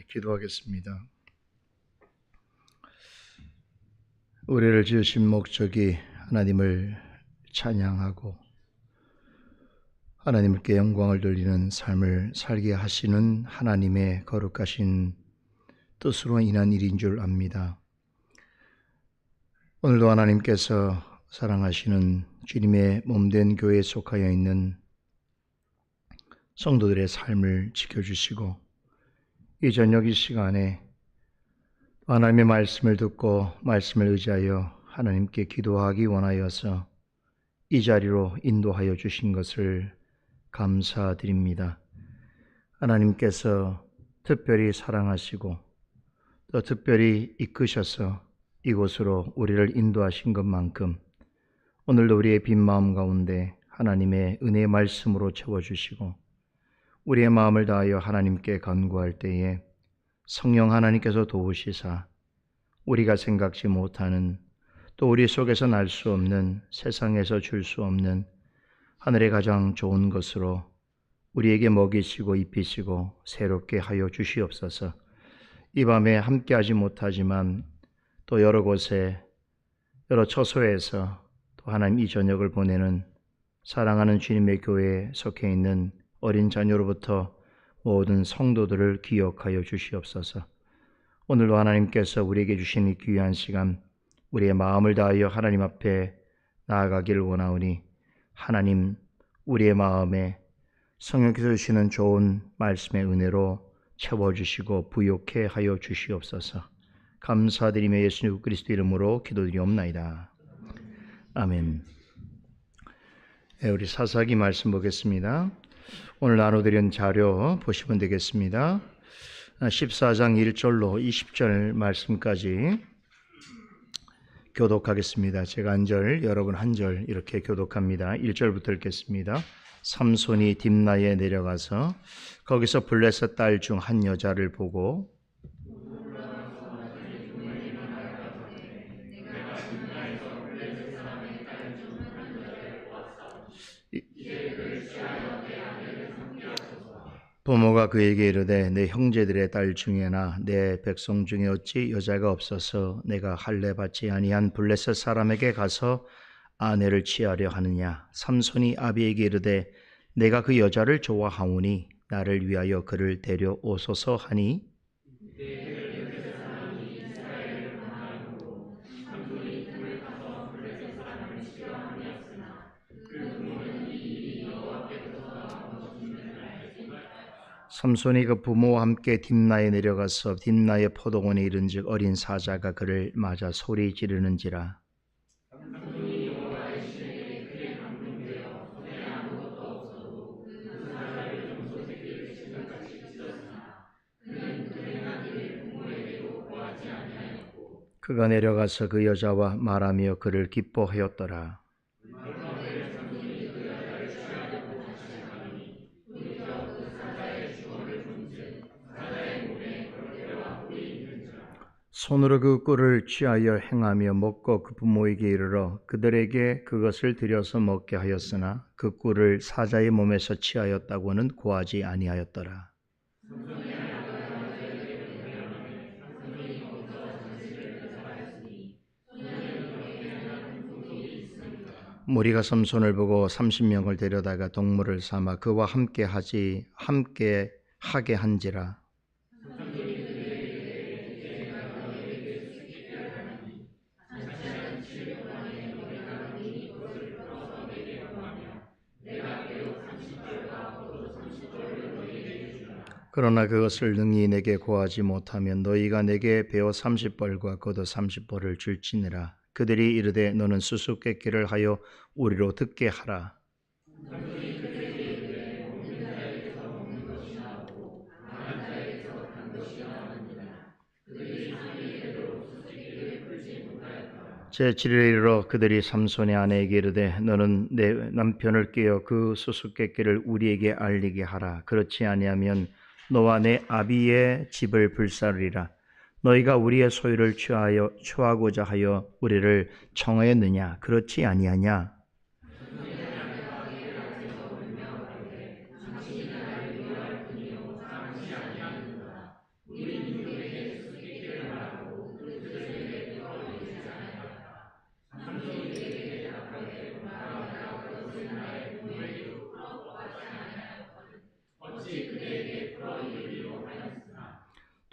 기도하겠습니다. 우리를 지으신 목적이 하나님을 찬양하고 하나님께 영광을 돌리는 삶을 살게 하시는 하나님의 거룩하신 뜻으로 인한 일인 줄 압니다. 오늘도 하나님께서 사랑하시는 주님의 몸된 교회에 속하여 있는 성도들의 삶을 지켜주시고 이 저녁 이 시간에 하나님의 말씀을 듣고 말씀을 의지하여 하나님께 기도하기 원하여서 이 자리로 인도하여 주신 것을 감사드립니다. 하나님께서 특별히 사랑하시고 또 특별히 이끄셔서 이곳으로 우리를 인도하신 것만큼 오늘도 우리의 빈 마음 가운데 하나님의 은혜의 말씀으로 채워주시고 우리의 마음을 다하여 하나님께 간구할 때에 성령 하나님께서 도우시사 우리가 생각지 못하는 또 우리 속에서 날 수 없는 세상에서 줄 수 없는 하늘의 가장 좋은 것으로 우리에게 먹이시고 입히시고 새롭게 하여 주시옵소서. 이 밤에 함께하지 못하지만 또 여러 곳에 여러 처소에서 또 하나님 이 저녁을 보내는 사랑하는 주님의 교회에 속해 있는 어린 자녀로부터 모든 성도들을 기억하여 주시옵소서. 오늘도 하나님께서 우리에게 주신 이 귀한 시간 우리의 마음을 다하여 하나님 앞에 나아가기를 원하오니 하나님 우리의 마음에 성령께서 주시는 좋은 말씀의 은혜로 채워주시고 부욕해 하여 주시옵소서. 감사드리며 예수 그리스도 이름으로 기도드리옵나이다. 아멘. 우리 사사기 말씀 보겠습니다. 오늘 나눠드린 자료 보시면 되겠습니다. 14장 1절로 20절 말씀까지 교독하겠습니다. 제가 한 절, 여러분 한 절 이렇게 교독합니다. 1절부터 읽겠습니다. 삼손이 딥나에 내려가서 거기서 블레셋 딸 중 한 여자를 보고 부모가 그에게 이르되 내 형제들의 딸 중에나 내 백성 중에 어찌 여자가 없어서 내가 할례 받지 아니한 블레셋 사람에게 가서 아내를 취하려 하느냐. 삼손이 아비에게 이르되 내가 그 여자를 좋아하오니 나를 위하여 그를 데려오소서 하니 삼손이 그 부모와 함께 딥나에 내려가서 딥나의 포도원에 이른즉 어린 사자가 그를 맞아 소리 지르는지라. 그가 내려가서 그 여자와 말하며 그를 기뻐하였더라. 손으로 그 꿀을 취하여 행하며 먹고 그 부모에게 이르러 그들에게 그것을 들여서 먹게 하였으나 그 꿀을 사자의 몸에서 취하였다고는 고하지 아니하였더라. 무리가 삼손을 보고 30명을 데려다가 동물을 삼아 그와 함께 하게 한지라. 그러나 그것을 능히 내게 고하지 못하면 너희가 내게 베어 30벌과 겉옷 30벌을 줄지니라. 그들이 이르되 너는 수수께끼를 하여 우리로 듣게 하라. 제7일에 이르러 그들이 삼손의 아내에게 이르되 너는 내 남편을 깨어 그 수수께끼를 우리에게 알리게 하라. 그렇지 아니하면 너와 내 아비의 집을 불사르리라. 너희가 우리의 소유를 취하고자 하여 우리를 청하였느냐? 그렇지 아니하냐?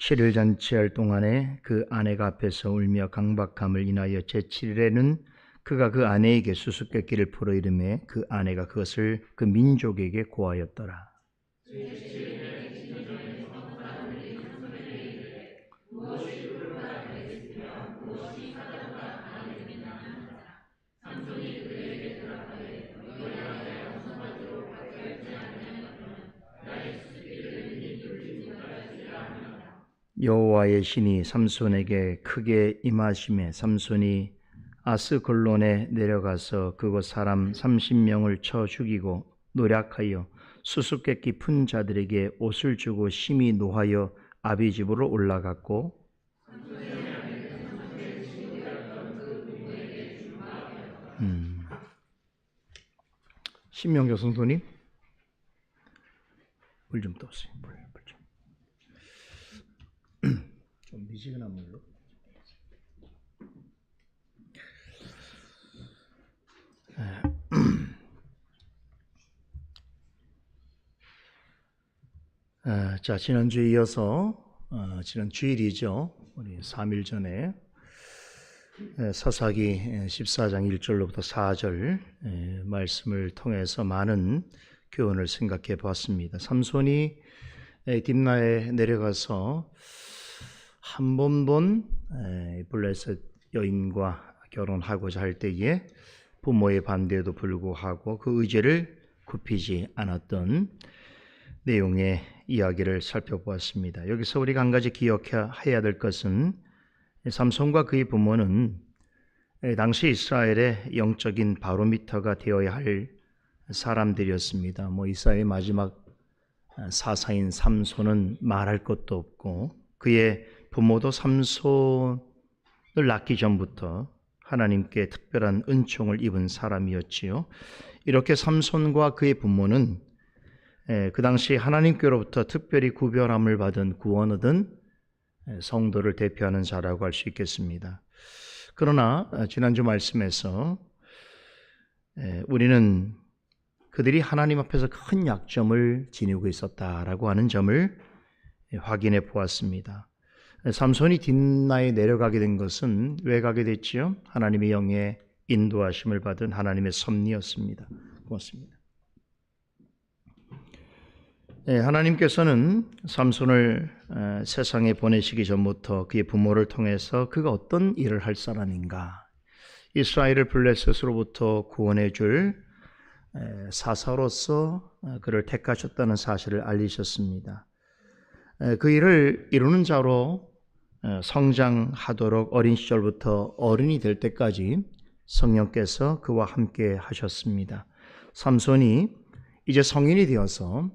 7일 잔치할 동안에 그 아내가 앞에서 울며 강박함을 인하여 제7일에는 그가 그 아내에게 수수께끼를 풀어 이르매 그 아내가 그것을 그 민족에게 고하였더라. 여호와의 신이 삼손에게 크게 임하심에 삼손이 아스글론에 내려가서 그곳 사람 30명을 쳐 죽이고 노략하여 수수께끼 푼 자들에게 옷을 주고 심히 노하여 아비 집으로 올라갔고 신명교 성도님 물 좀 떠오세요. 좀 미지근한 물로. 자, 지난주에 이어서 지난 주일이죠. 우리 3일 전에 사사기 14장 1절로부터 4절 말씀을 통해서 많은 교훈을 생각해 보았습니다. 삼손이 딥나에 내려가서 한 번 본 블레셋 여인과 결혼하고자 할 때에 부모의 반대에도 불구하고 그 의지를 굽히지 않았던 내용의 이야기를 살펴보았습니다. 여기서 우리가 한 가지 기억해야 될 것은 삼손과 그의 부모는 당시 이스라엘의 영적인 바로미터가 되어야 할 사람들이었습니다. 이스라엘의 마지막 사사인 삼손은 말할 것도 없고 그의 부모도 삼손을 낳기 전부터 하나님께 특별한 은총을 입은 사람이었지요. 이렇게 삼손과 그의 부모는 그 당시 하나님께로부터 특별히 구별함을 받은 구원 얻은 성도를 대표하는 자라고 할 수 있겠습니다. 그러나 지난주 말씀에서 우리는 그들이 하나님 앞에서 큰 약점을 지니고 있었다라고 하는 점을 확인해 보았습니다. 삼손이 딥나에 내려가게 된 것은 왜 가게 됐지요? 하나님의 영의 인도하심을 받은 하나님의 섭리였습니다. 고맙습니다. 하나님께서는 삼손을 세상에 보내시기 전부터 그의 부모를 통해서 그가 어떤 일을 할 사람인가, 이스라엘을 블레셋으로부터 구원해 줄 사사로서 그를 택하셨다는 사실을 알리셨습니다. 그 일을 이루는 자로 성장하도록 어린 시절부터 어른이 될 때까지 성령께서 그와 함께 하셨습니다. 삼손이 이제 성인이 되어서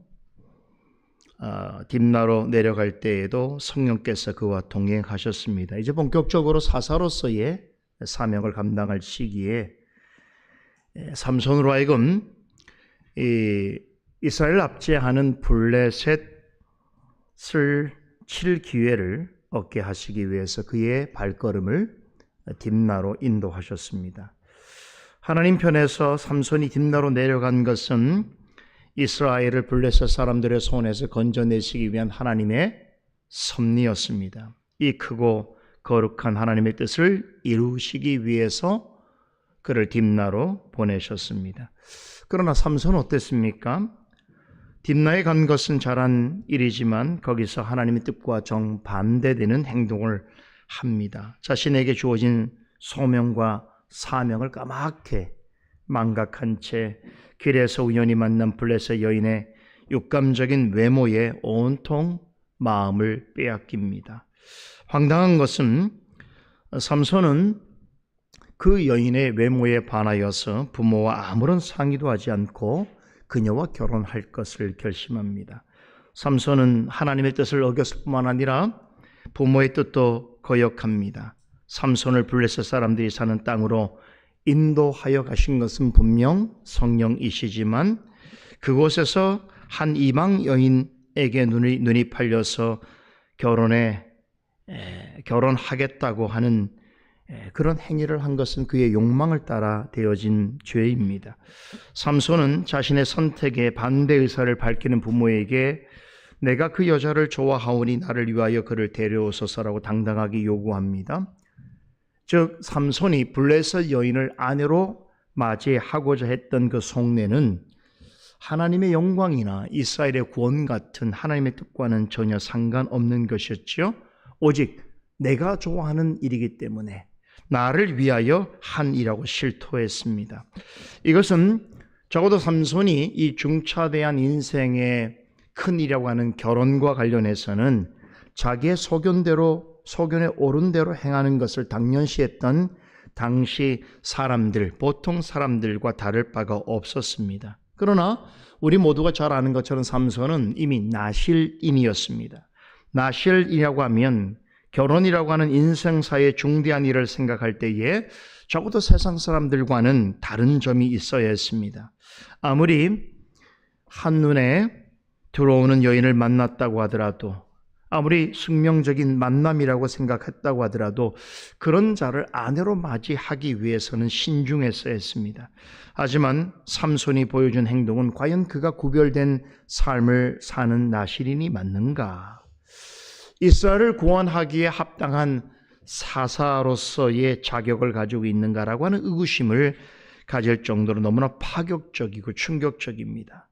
딥나로 내려갈 때에도 성령께서 그와 동행하셨습니다. 이제 본격적으로 사사로서의 사명을 감당할 시기에 삼손으로 하여금 이스라엘을 압제하는 블레셋을 칠 기회를 얻게 하시기 위해서 그의 발걸음을 딥나로 인도하셨습니다. 하나님 편에서 삼손이 딥나로 내려간 것은 이스라엘을 블레셋 사람들의 손에서 건져내시기 위한 하나님의 섭리였습니다. 이 크고 거룩한 하나님의 뜻을 이루시기 위해서 그를 딥나로 보내셨습니다. 그러나 삼손은 어땠습니까? 딥나에 간 것은 잘한 일이지만 거기서 하나님의 뜻과 정반대되는 행동을 합니다. 자신에게 주어진 소명과 사명을 까맣게 망각한 채 길에서 우연히 만난 블레셋 여인의 육감적인 외모에 온통 마음을 빼앗깁니다. 황당한 것은 삼손은 그 여인의 외모에 반하여서 부모와 아무런 상의도 하지 않고 그녀와 결혼할 것을 결심합니다. 삼손은 하나님의 뜻을 어겼을 뿐만 아니라 부모의 뜻도 거역합니다. 삼손을 블레셋 사람들이 사는 땅으로 인도하여 가신 것은 분명 성령이시지만 그곳에서 한 이방 여인에게 눈이 팔려서 결혼하겠다고 하는 그런 행위를 한 것은 그의 욕망을 따라 되어진 죄입니다. 삼손은 자신의 선택에 반대 의사를 밝히는 부모에게 내가 그 여자를 좋아하오니 나를 위하여 그를 데려오소서라고 당당하게 요구합니다. 즉 삼손이 블레셋 여인을 아내로 맞이하고자 했던 그 속내는 하나님의 영광이나 이스라엘의 구원 같은 하나님의 뜻과는 전혀 상관없는 것이었죠. 오직 내가 좋아하는 일이기 때문에 나를 위하여 한 일이라고 실토했습니다. 이것은 적어도 삼손이 이 중차대한 인생의 큰 일이라고 하는 결혼과 관련해서는 자기의 소견에 옳은 대로 행하는 것을 당연시했던 당시 사람들, 보통 사람들과 다를 바가 없었습니다. 그러나 우리 모두가 잘 아는 것처럼 삼손은 이미 나실인이었습니다. 나실이라고 하면 결혼이라고 하는 인생사의 중대한 일을 생각할 때에 적어도 세상 사람들과는 다른 점이 있어야 했습니다. 아무리 한눈에 들어오는 여인을 만났다고 하더라도, 아무리 숙명적인 만남이라고 생각했다고 하더라도 그런 자를 아내로 맞이하기 위해서는 신중했어야 했습니다. 하지만 삼손이 보여준 행동은 과연 그가 구별된 삶을 사는 나실인이 맞는가? 이스라엘을 구원하기에 합당한 사사로서의 자격을 가지고 있는가라고 하는 의구심을 가질 정도로 너무나 파격적이고 충격적입니다.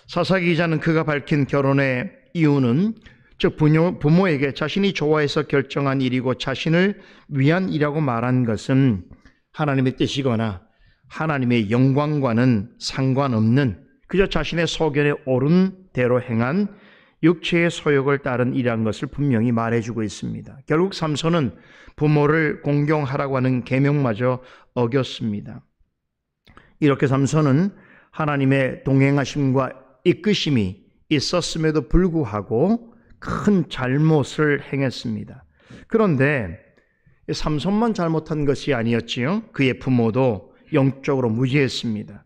사사기 기자는 그가 밝힌 결혼의 이유는 즉 부모에게 자신이 좋아해서 결정한 일이고 자신을 위한 일이라고 말한 것은 하나님의 뜻이거나 하나님의 영광과는 상관없는 그저 자신의 소견에 옳은 대로 행한 육체의 소욕을 따른 일이라는 것을 분명히 말해주고 있습니다. 결국 삼손은 부모를 공경하라고 하는 계명마저 어겼습니다. 이렇게 삼손은 하나님의 동행하심과 이끄심이 있었음에도 불구하고 큰 잘못을 행했습니다. 그런데 삼손만 잘못한 것이 아니었지요. 그의 부모도 영적으로 무지했습니다.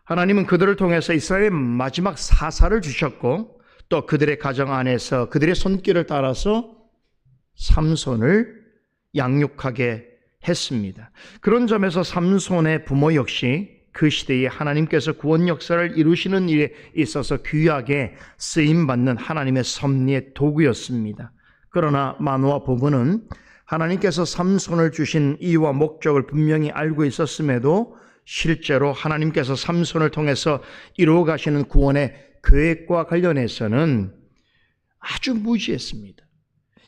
하나님은 그들을 통해서 이스라엘의 마지막 사사를 주셨고 또 그들의 가정 안에서 그들의 손길을 따라서 삼손을 양육하게 했습니다. 그런 점에서 삼손의 부모 역시 그 시대에 하나님께서 구원 역사를 이루시는 일에 있어서 귀하게 쓰임받는 하나님의 섭리의 도구였습니다. 그러나 마노아 부부는 하나님께서 삼손을 주신 이유와 목적을 분명히 알고 있었음에도 실제로 하나님께서 삼손을 통해서 이루어 가시는 구원의 계획과 관련해서는 아주 무지했습니다.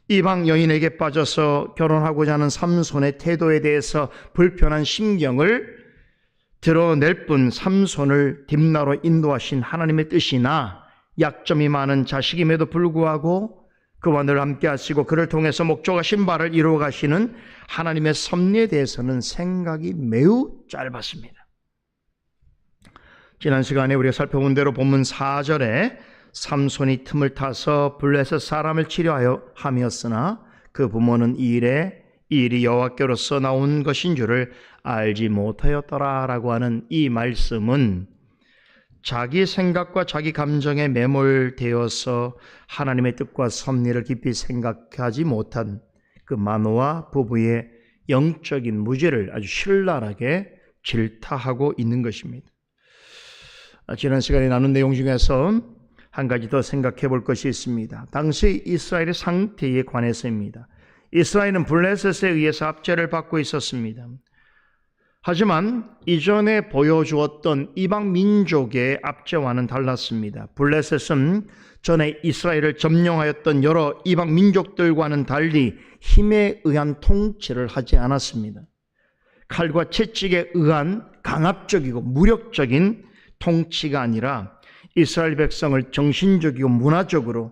이방 여인에게 빠져서 결혼하고자 하는 삼손의 태도에 대해서 불편한 심경을 드러낼 뿐 삼손을 딥나로 인도하신 하나님의 뜻이나 약점이 많은 자식임에도 불구하고 그와 늘 함께 하시고 그를 통해서 목적하신 바를 이루어 가시는 하나님의 섭리에 대해서는 생각이 매우 짧았습니다. 지난 시간에 우리가 살펴본 대로 본문 4절에 삼손이 틈을 타서 블레셋 사람을 치료하여 함이었으나 그 부모는 이 일이 여호와께로서 나온 것인 줄을 알지 못하였더라라고 하는 이 말씀은 자기 생각과 자기 감정에 매몰되어서 하나님의 뜻과 섭리를 깊이 생각하지 못한 그 마노아 부부의 영적인 무지를 아주 신랄하게 질타하고 있는 것입니다. 지난 시간에 나눈 내용 중에서 한 가지 더 생각해 볼 것이 있습니다. 당시 이스라엘의 상태에 관해서입니다. 이스라엘은 블레셋에 의해서 압제를 받고 있었습니다. 하지만 이전에 보여주었던 이방 민족의 압제와는 달랐습니다. 블레셋은 전에 이스라엘을 점령하였던 여러 이방 민족들과는 달리 힘에 의한 통치를 하지 않았습니다. 칼과 채찍에 의한 강압적이고 무력적인 통치가 아니라 이스라엘 백성을 정신적이고 문화적으로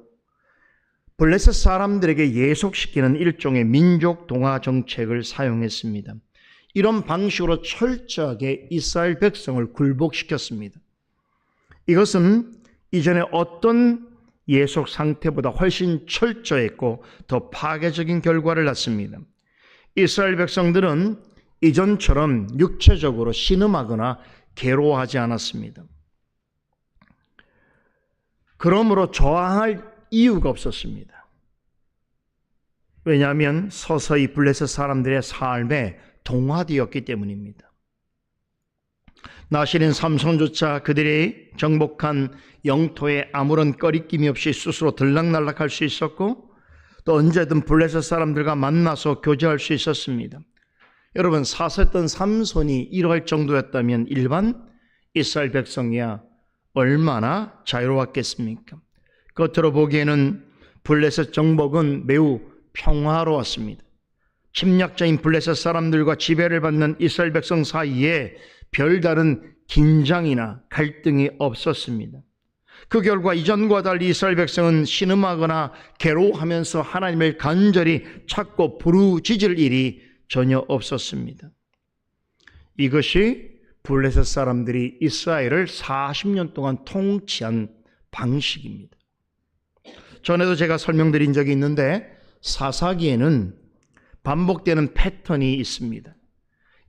블레셋 사람들에게 예속시키는 일종의 민족 동화 정책을 사용했습니다. 이런 방식으로 철저하게 이스라엘 백성을 굴복시켰습니다. 이것은 이전에 어떤 예속 상태보다 훨씬 철저했고 더 파괴적인 결과를 낳습니다. 이스라엘 백성들은 이전처럼 육체적으로 신음하거나 괴로워하지 않았습니다. 그러므로 저항할 이유가 없었습니다. 왜냐하면 서서히 블레셋 사람들의 삶에 동화되었기 때문입니다. 나실인 삼손조차 그들이 정복한 영토에 아무런 꺼리낌이 없이 스스로 들락날락할 수 있었고 또 언제든 블레셋 사람들과 만나서 교제할 수 있었습니다. 여러분, 사사했던 삼손이 이러할 정도였다면 일반 이스라엘 백성이야 얼마나 자유로웠겠습니까? 겉으로 보기에는 블레셋 정복은 매우 평화로웠습니다. 침략자인 블레셋 사람들과 지배를 받는 이스라엘 백성 사이에 별다른 긴장이나 갈등이 없었습니다. 그 결과 이전과 달리 이스라엘 백성은 신음하거나 괴로워하면서 하나님을 간절히 찾고 부르짖을 일이 전혀 없었습니다. 이것이 블레셋 사람들이 이스라엘을 40년 동안 통치한 방식입니다. 전에도 제가 설명드린 적이 있는데 사사기에는 반복되는 패턴이 있습니다.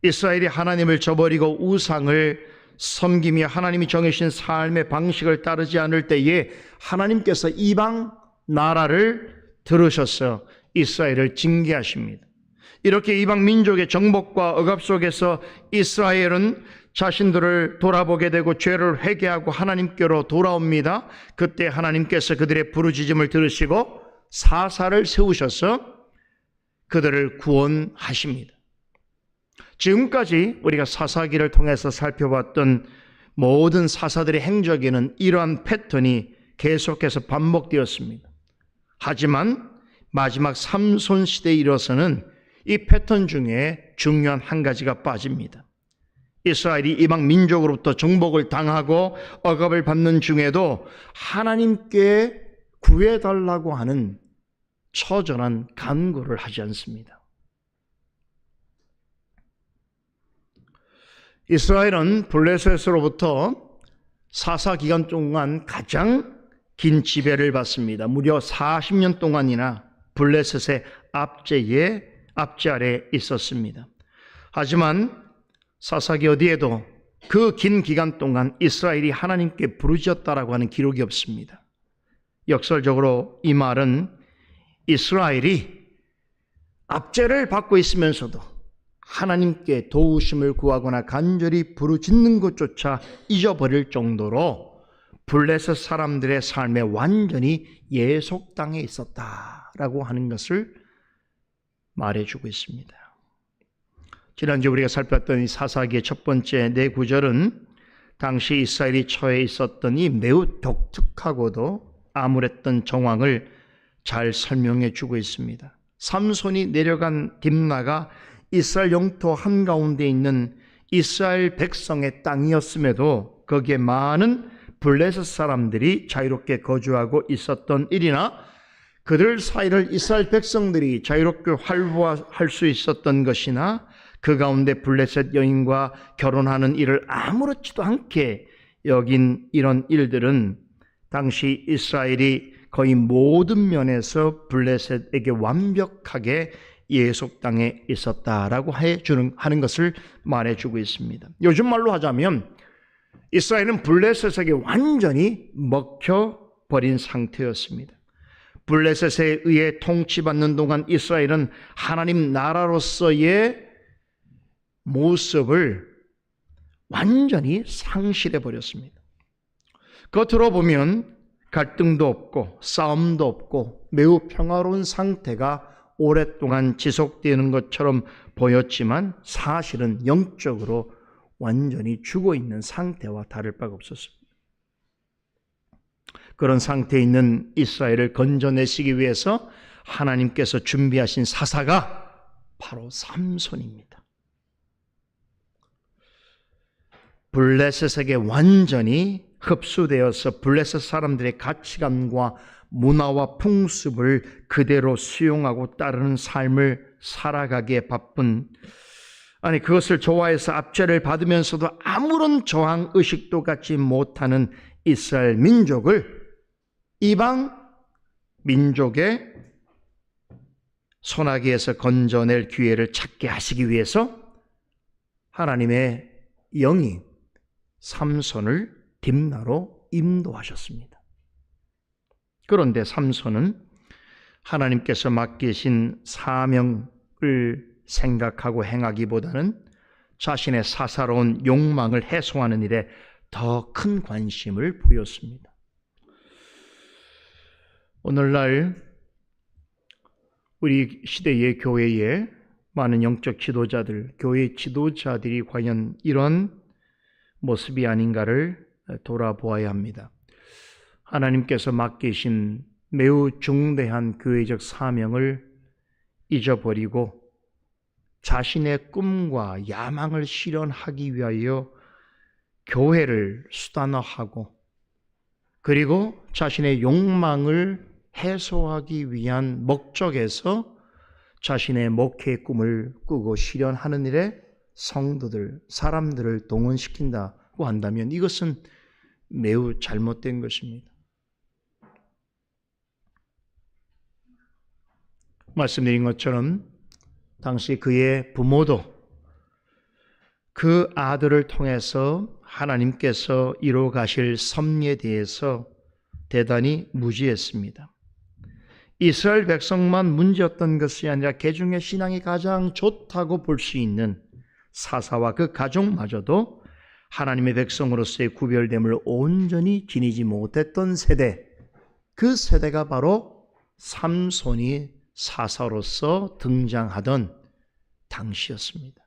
이스라엘이 하나님을 저버리고 우상을 섬기며 하나님이 정해주신 삶의 방식을 따르지 않을 때에 하나님께서 이방 나라를 들으셔서 이스라엘을 징계하십니다. 이렇게 이방 민족의 정복과 억압 속에서 이스라엘은 자신들을 돌아보게 되고 죄를 회개하고 하나님께로 돌아옵니다. 그때 하나님께서 그들의 부르짖음을 들으시고 사사를 세우셔서 그들을 구원하십니다. 지금까지 우리가 사사기를 통해서 살펴봤던 모든 사사들의 행적에는 이러한 패턴이 계속해서 반복되었습니다. 하지만 마지막 삼손 시대에 이르러서는 이 패턴 중에 중요한 한 가지가 빠집니다. 이스라엘이 이방 민족으로부터 정복을 당하고 억압을 받는 중에도 하나님께 구해달라고 하는 처절한 간구를 하지 않습니다. 이스라엘은 블레셋으로부터 사사 기간 동안 가장 긴 지배를 받습니다. 무려 40년 동안이나 블레셋의 압제 아래 있었습니다. 하지만 사사기 어디에도 그 긴 기간 동안 이스라엘이 하나님께 부르짖었다라고 하는 기록이 없습니다. 역설적으로 이 말은 이스라엘이 압제를 받고 있으면서도 하나님께 도우심을 구하거나 간절히 부르짖는 것조차 잊어버릴 정도로 블레셋 사람들의 삶에 완전히 예속당해 있었다라고 하는 것을 말해주고 있습니다. 지난주 우리가 살폈던 이 사사기의 첫 번째 네 구절은 당시 이스라엘이 처해 있었던 이 매우 독특하고도 암울했던 정황을 잘 설명해 주고 있습니다. 삼손이 내려간 딥나가 이스라엘 영토 한가운데 있는 이스라엘 백성의 땅이었음에도 거기에 많은 블레셋 사람들이 자유롭게 거주하고 있었던 일이나 그들 사이를 이스라엘 백성들이 자유롭게 활보할 수 있었던 것이나 그 가운데 블레셋 여인과 결혼하는 일을 아무렇지도 않게 여긴 이런 일들은 당시 이스라엘이 거의 모든 면에서 블레셋에게 완벽하게 예속당해 있었다라고 하는 것을 말해주고 있습니다. 요즘 말로 하자면 이스라엘은 블레셋에게 완전히 먹혀버린 상태였습니다. 블레셋에 의해 통치받는 동안 이스라엘은 하나님 나라로서의 모습을 완전히 상실해버렸습니다. 겉으로 보면 갈등도 없고 싸움도 없고 매우 평화로운 상태가 오랫동안 지속되는 것처럼 보였지만 사실은 영적으로 완전히 죽어있는 상태와 다를 바가 없었습니다. 그런 상태에 있는 이스라엘을 건져내시기 위해서 하나님께서 준비하신 사사가 바로 삼손입니다. 블레셋에게 완전히 흡수되어서 블레셋 사람들의 가치관과 문화와 풍습을 그대로 수용하고 따르는 삶을 살아가기에 바쁜, 그것을 좋아해서 압제를 받으면서도 아무런 저항 의식도 갖지 못하는 이스라엘 민족을 이방 민족의 소나기에서 건져낼 기회를 찾게 하시기 위해서 하나님의 영이 삼손을 딥나로 인도하셨습니다. 그런데 삼손은 하나님께서 맡기신 사명을 생각하고 행하기보다는 자신의 사사로운 욕망을 해소하는 일에 더 큰 관심을 보였습니다. 오늘날 우리 시대의 교회에 많은 영적 지도자들, 교회 지도자들이 과연 이런 모습이 아닌가를 돌아보아야 합니다. 하나님께서 맡기신 매우 중대한 교회적 사명을 잊어버리고 자신의 꿈과 야망을 실현하기 위하여 교회를 수단화하고 그리고 자신의 욕망을 해소하기 위한 목적에서 자신의 목회의 꿈을 꾸고 실현하는 일에 성도들, 사람들을 동원시킨다고 한다면 이것은 매우 잘못된 것입니다. 말씀드린 것처럼 당시 그의 부모도 그 아들을 통해서 하나님께서 이루어 가실 섭리에 대해서 대단히 무지했습니다. 이스라엘 백성만 문제였던 것이 아니라 개중의 신앙이 가장 좋다고 볼 수 있는 사사와 그 가족마저도 하나님의 백성으로서의 구별됨을 온전히 지니지 못했던 세대, 그 세대가 바로 삼손이 사사로서 등장하던 당시였습니다.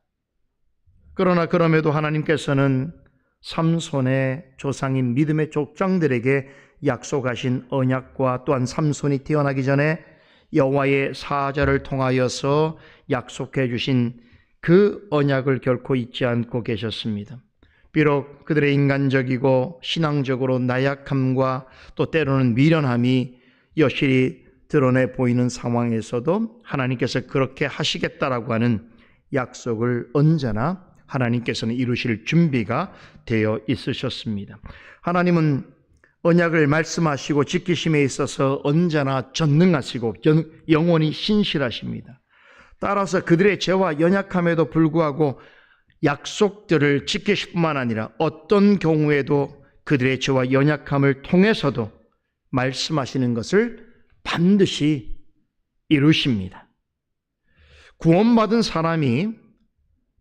그러나 그럼에도 하나님께서는 삼손의 조상인 믿음의 족장들에게 약속하신 언약과 또한 삼손이 태어나기 전에 여호와의 사자를 통하여서 약속해 주신 그 언약을 결코 잊지 않고 계셨습니다. 비록 그들의 인간적이고 신앙적으로 나약함과 또 때로는 미련함이 여실히 드러내 보이는 상황에서도 하나님께서 그렇게 하시겠다라고 하는 약속을 언제나 하나님께서는 이루실 준비가 되어 있으셨습니다. 하나님은 언약을 말씀하시고 지키심에 있어서 언제나 전능하시고 영원히 신실하십니다. 따라서 그들의 죄와 연약함에도 불구하고 약속들을 지키실 뿐만 아니라 어떤 경우에도 그들의 죄와 연약함을 통해서도 말씀하시는 것을 반드시 이루십니다. 구원받은 사람이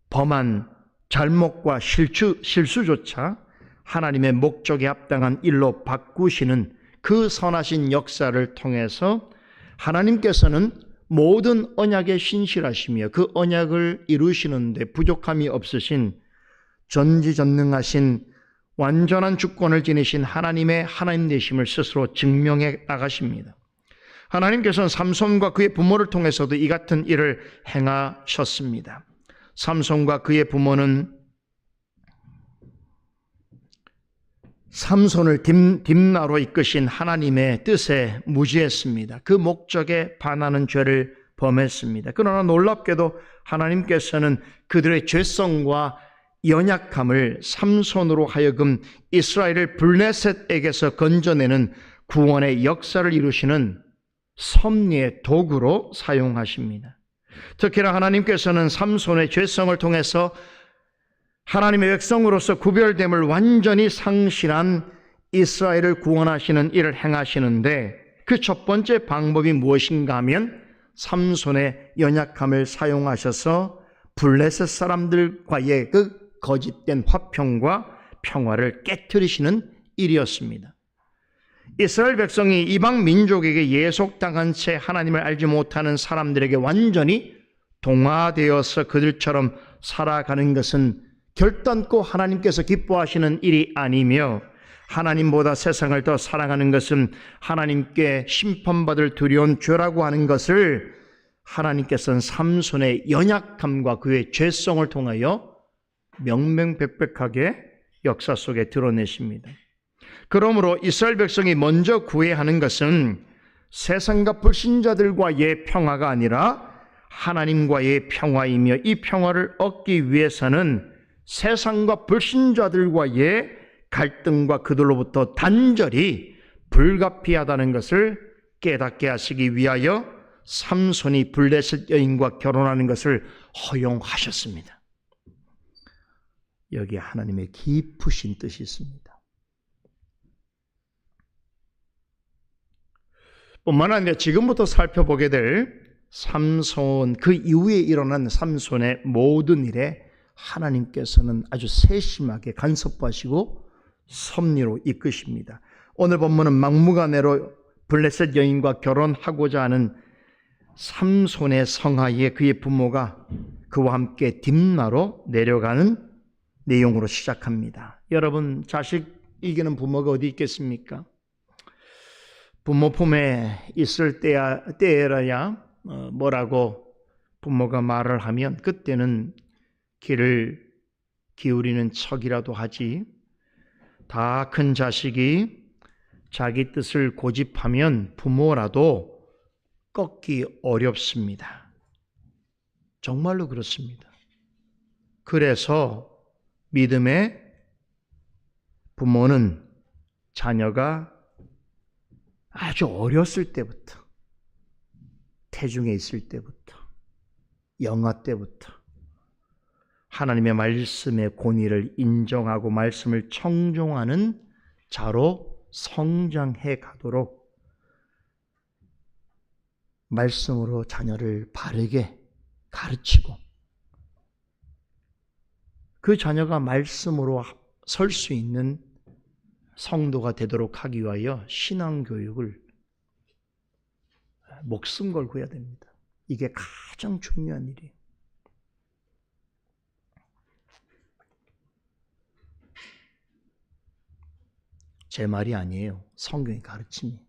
범한 잘못과 실수조차 하나님의 목적에 합당한 일로 바꾸시는 그 선하신 역사를 통해서 하나님께서는 모든 언약에 신실하시며 그 언약을 이루시는 데 부족함이 없으신 전지전능하신 완전한 주권을 지니신 하나님의 하나님 되심을 스스로 증명해 나가십니다. 하나님께서는 삼손과 그의 부모를 통해서도 이 같은 일을 행하셨습니다. 삼손과 그의 부모는 삼손을 딥나로 이끄신 하나님의 뜻에 무지했습니다. 그 목적에 반하는 죄를 범했습니다. 그러나 놀랍게도 하나님께서는 그들의 죄성과 연약함을 삼손으로 하여금 이스라엘을 블레셋에게서 건져내는 구원의 역사를 이루시는 섭리의 도구로 사용하십니다. 특히나 하나님께서는 삼손의 죄성을 통해서 하나님의 백성으로서 구별됨을 완전히 상실한 이스라엘을 구원하시는 일을 행하시는데 그 첫 번째 방법이 무엇인가 하면 삼손의 연약함을 사용하셔서 블레셋 사람들과의 그 거짓된 화평과 평화를 깨트리시는 일이었습니다. 이스라엘 백성이 이방 민족에게 예속당한 채 하나님을 알지 못하는 사람들에게 완전히 동화되어서 그들처럼 살아가는 것은 결단코 하나님께서 기뻐하시는 일이 아니며 하나님보다 세상을 더 사랑하는 것은 하나님께 심판받을 두려운 죄라고 하는 것을 하나님께서는 삼손의 연약함과 그의 죄성을 통하여 명명백백하게 역사 속에 드러내십니다. 그러므로 이스라엘 백성이 먼저 구해야 하는 것은 세상과 불신자들과의 평화가 아니라 하나님과의 평화이며 이 평화를 얻기 위해서는 세상과 불신자들과의 갈등과 그들로부터 단절이 불가피하다는 것을 깨닫게 하시기 위하여 삼손이 블레셋 여인과 결혼하는 것을 허용하셨습니다. 여기에 하나님의 깊으신 뜻이 있습니다. 뿐만 아니라 지금부터 살펴보게 될 삼손, 그 이후에 일어난 삼손의 모든 일에 하나님께서는 아주 세심하게 간섭하시고 섭리로 이끄십니다. 오늘 본문은 막무가내로 블레셋 여인과 결혼하고자 하는 삼손의 성하에 그의 부모가 그와 함께 딥나로 내려가는 내용으로 시작합니다. 여러분, 자식 이기는 부모가 어디 있겠습니까? 부모 품에 있을 때에야 뭐라고 부모가 말을 하면 그때는 귀를 기울이는 척이라도 하지, 다 큰 자식이 자기 뜻을 고집하면 부모라도 꺾기 어렵습니다. 정말로 그렇습니다. 그래서 믿음의 부모는 자녀가 아주 어렸을 때부터, 태중에 있을 때부터, 영아 때부터 하나님의 말씀의 권위를 인정하고 말씀을 청종하는 자로 성장해 가도록 말씀으로 자녀를 바르게 가르치고, 그 자녀가 말씀으로 설 수 있는 성도가 되도록 하기 위하여 신앙교육을 목숨 걸고 해야 됩니다. 이게 가장 중요한 일이에요. 제 말이 아니에요. 성경의 가르침이.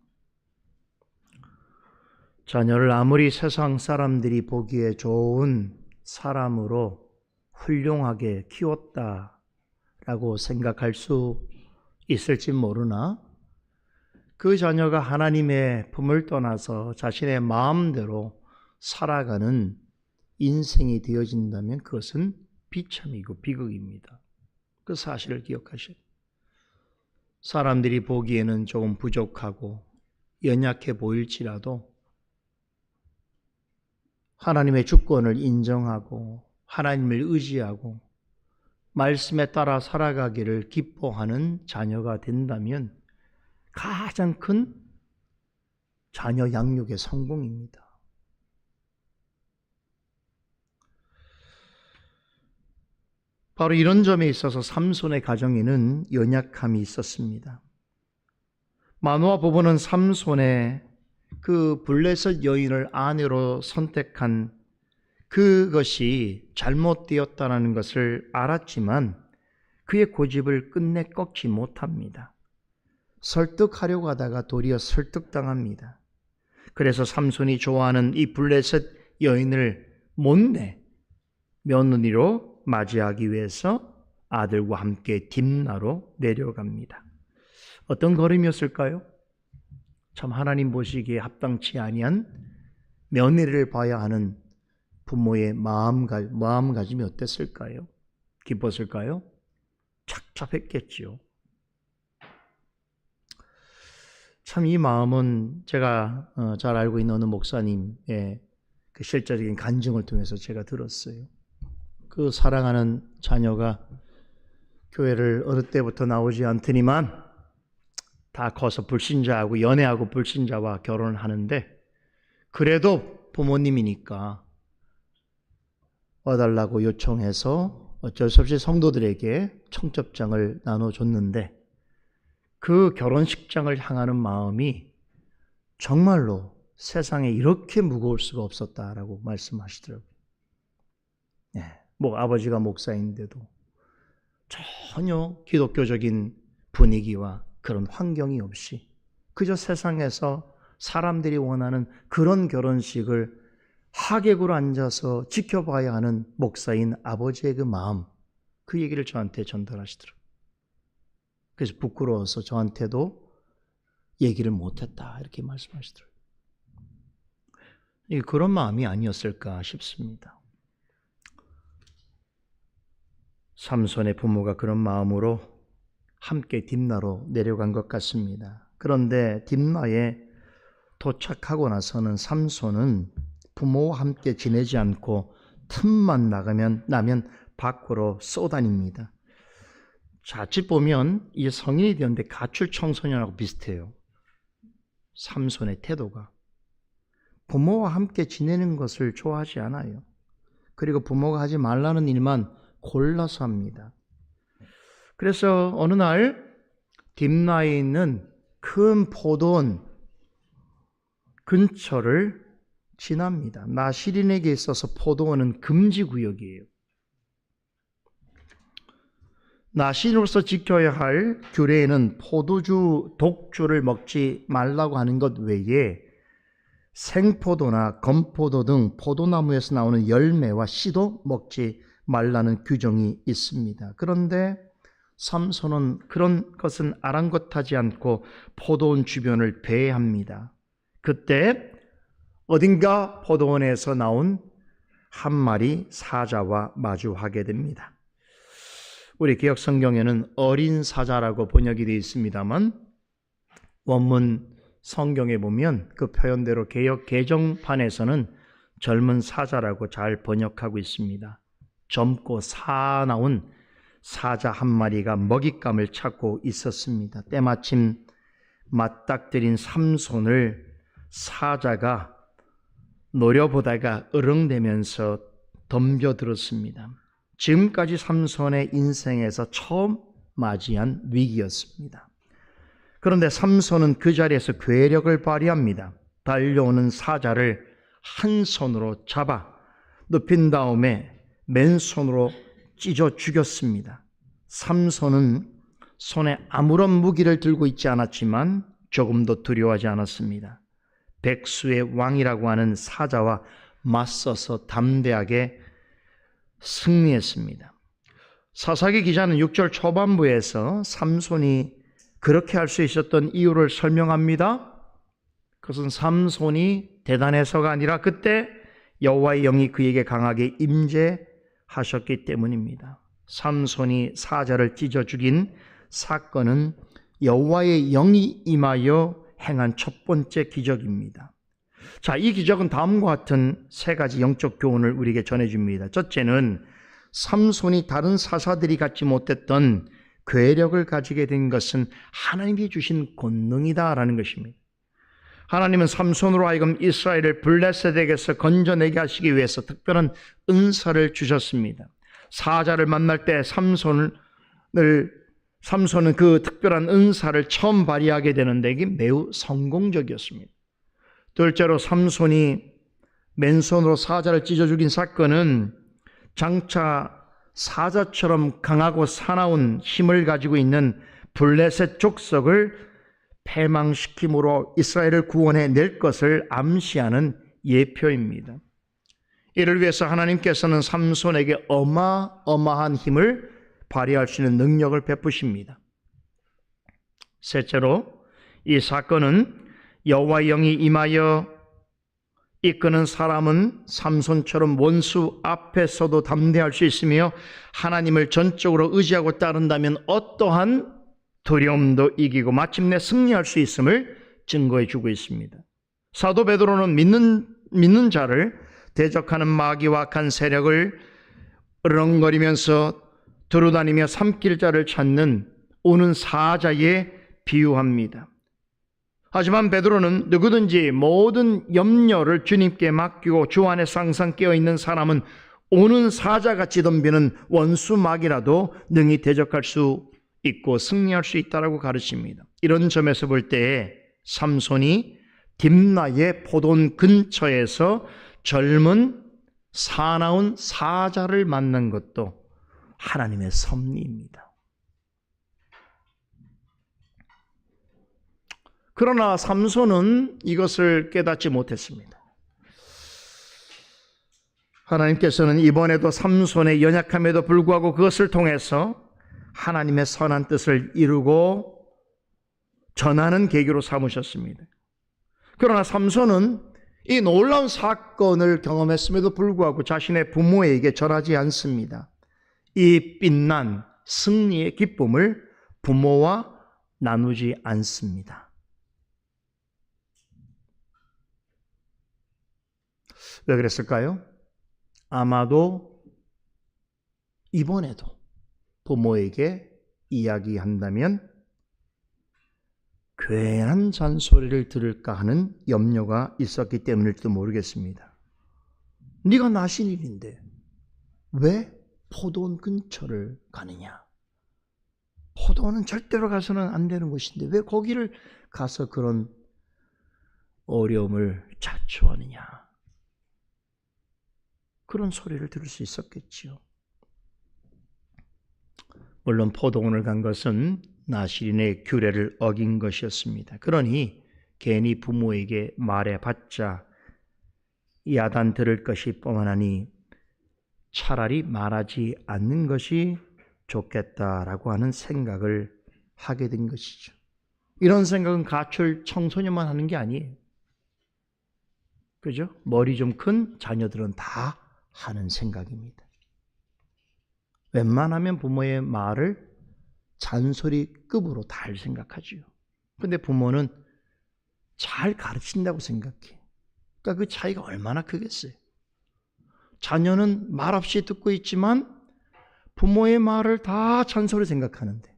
자녀를 아무리 세상 사람들이 보기에 좋은 사람으로 훌륭하게 키웠다라고 생각할 수 있을지 모르나, 그 자녀가 하나님의 품을 떠나서 자신의 마음대로 살아가는 인생이 되어진다면 그것은 비참이고 비극입니다. 그 사실을 기억하셔야 돼요. 사람들이 보기에는 조금 부족하고 연약해 보일지라도 하나님의 주권을 인정하고 하나님을 의지하고 말씀에 따라 살아가기를 기뻐하는 자녀가 된다면 가장 큰 자녀 양육의 성공입니다. 바로 이런 점에 있어서 삼손의 가정에는 연약함이 있었습니다. 마노아 부부는 삼손의 그 블레셋 여인을 아내로 선택한 그것이 잘못되었다는 것을 알았지만 그의 고집을 끝내 꺾지 못합니다. 설득하려고 하다가 도리어 설득당합니다. 그래서 삼손이 좋아하는 이 블레셋 여인을 못내 며느리로 맞이하기 위해서 아들과 함께 딥나로 내려갑니다. 어떤 걸음이었을까요? 참 하나님 보시기에 합당치 아니한 며느리를 봐야 하는 부모의 마음가짐이 어땠을까요? 기뻤을까요? 착잡했겠지요. 참 이 마음은 제가 잘 알고 있는 어느 목사님의 그 실제적인 간증을 통해서 제가 들었어요. 그 사랑하는 자녀가 교회를 어느 때부터 나오지 않더니만 다 커서 불신자하고 연애하고 불신자와 결혼을 하는데, 그래도 부모님이니까 와달라고 요청해서 어쩔 수 없이 성도들에게 청첩장을 나눠줬는데, 그 결혼식장을 향하는 마음이 정말로 세상에 이렇게 무거울 수가 없었다라고 말씀하시더라고요. 아버지가 목사인데도 전혀 기독교적인 분위기와 그런 환경이 없이 그저 세상에서 사람들이 원하는 그런 결혼식을 하객으로 앉아서 지켜봐야 하는 목사인 아버지의 그 마음, 그 얘기를 저한테 전달하시더라고요. 그래서 부끄러워서 저한테도 얘기를 못했다 이렇게 말씀하시더라고요. 그런 마음이 아니었을까 싶습니다. 삼손의 부모가 그런 마음으로 함께 딥나로 내려간 것 같습니다. 그런데 딥나에 도착하고 나서는 삼손은 부모와 함께 지내지 않고 틈만 나면 밖으로 쏘다닙니다. 자칫 보면 이 성인이 되었는데 가출 청소년하고 비슷해요. 삼손의 태도가 부모와 함께 지내는 것을 좋아하지 않아요. 그리고 부모가 하지 말라는 일만 골라서 합니다. 그래서 어느 날 딥나에 있는 큰 포도원 근처를 지납니다. 나시린에게 있어서 포도원은 금지구역이에요. 나시린으로서 지켜야 할 규례에는 포도주, 독주를 먹지 말라고 하는 것 외에 생포도나 건포도 등 포도나무에서 나오는 열매와 씨도 먹지 말라는 규정이 있습니다. 그런데 삼손은 그런 것은 아랑곳하지 않고 포도원 주변을 배회합니다. 그때 어딘가 포도원에서 나온 한 마리 사자와 마주하게 됩니다. 우리 개역 성경에는 어린 사자라고 번역이 되어 있습니다만 원문 성경에 보면 그 표현대로 개역 개정판에서는 젊은 사자라고 잘 번역하고 있습니다. 젊고 사나운 사자 한 마리가 먹잇감을 찾고 있었습니다. 때마침 맞닥뜨린 삼손을 사자가 노려보다가 으렁대면서 덤벼들었습니다. 지금까지 삼손의 인생에서 처음 맞이한 위기였습니다. 그런데 삼손은 그 자리에서 괴력을 발휘합니다. 달려오는 사자를 한 손으로 잡아 눕힌 다음에 맨손으로 찢어 죽였습니다. 삼손은 손에 아무런 무기를 들고 있지 않았지만 조금도 두려워하지 않았습니다. 백수의 왕이라고 하는 사자와 맞서서 담대하게 승리했습니다. 사사기 기자는 6절 초반부에서 삼손이 그렇게 할 수 있었던 이유를 설명합니다. 그것은 삼손이 대단해서가 아니라 그때 여호와의 영이 그에게 강하게 임재하셨기 때문입니다. 삼손이 사자를 찢어 죽인 사건은 여호와의 영이 임하여 행한 첫 번째 기적입니다. 자, 이 기적은 다음과 같은 세 가지 영적 교훈을 우리에게 전해줍니다. 첫째는 삼손이 다른 사사들이 갖지 못했던 괴력을 가지게 된 것은 하나님이 주신 권능이다라는 것입니다. 하나님은 삼손으로 하여금 이스라엘을 블레셋에게서 건져내게 하시기 위해서 특별한 은사를 주셨습니다. 사자를 만날 때 삼손은 그 특별한 은사를 처음 발휘하게 되는데 이게 매우 성공적이었습니다. 둘째로 삼손이 맨손으로 사자를 찢어 죽인 사건은 장차 사자처럼 강하고 사나운 힘을 가지고 있는 블레셋 족속을 패망시킴으로 이스라엘을 구원해 낼 것을 암시하는 예표입니다. 이를 위해서 하나님께서는 삼손에게 어마어마한 힘을 발휘할 수 있는 능력을 베푸십니다. 셋째로 이 사건은 여호와의 영이 임하여 이끄는 사람은 삼손처럼 원수 앞에서도 담대할 수 있으며 하나님을 전적으로 의지하고 따른다면 어떠한 두려움도 이기고 마침내 승리할 수 있음을 증거해 주고 있습니다. 사도 베드로는 믿는 자를 대적하는 마귀와 악한 세력을 으렁거리면서 두루다니며 삼킬 자를 찾는 우는 사자에 비유합니다. 하지만 베드로는 누구든지 모든 염려를 주님께 맡기고 주 안에서 항상 깨어있는 사람은 오는 사자같이 덤비는 원수 마귀라도 능히 대적할 수 있고 승리할 수 있다라고 가르칩니다. 이런 점에서 볼 때 삼손이 딥나의 포도원 근처에서 젊은 사나운 사자를 만난 것도 하나님의 섭리입니다. 그러나 삼손은 이것을 깨닫지 못했습니다. 하나님께서는 이번에도 삼손의 연약함에도 불구하고 그것을 통해서 하나님의 선한 뜻을 이루고 전하는 계기로 삼으셨습니다. 그러나 삼손은 이 놀라운 사건을 경험했음에도 불구하고 자신의 부모에게 전하지 않습니다. 이 빛난 승리의 기쁨을 부모와 나누지 않습니다. 왜 그랬을까요? 아마도 이번에도 부모에게 이야기한다면 괜한 잔소리를 들을까 하는 염려가 있었기 때문일지도 모르겠습니다. 네가 나신 일인데 왜 포도원 근처를 가느냐? 포도원은 절대로 가서는 안 되는 곳인데 왜 거기를 가서 그런 어려움을 자초하느냐? 그런 소리를 들을 수 있었겠지요. 물론 포도원을 간 것은 나실인의 규례를 어긴 것이었습니다. 그러니 괜히 부모에게 말해봤자 야단 들을 것이 뻔하니 차라리 말하지 않는 것이 좋겠다라고 하는 생각을 하게 된 것이죠. 이런 생각은 가출 청소년만 하는 게 아니에요. 그죠? 머리 좀 큰 자녀들은 다 하는 생각입니다. 웬만하면 부모의 말을 잔소리급으로 다 생각하지요. 근데 부모는 잘 가르친다고 생각해. 그러니까 그 차이가 얼마나 크겠어요. 자녀는 말없이 듣고 있지만 부모의 말을 다 잔소리 생각하는데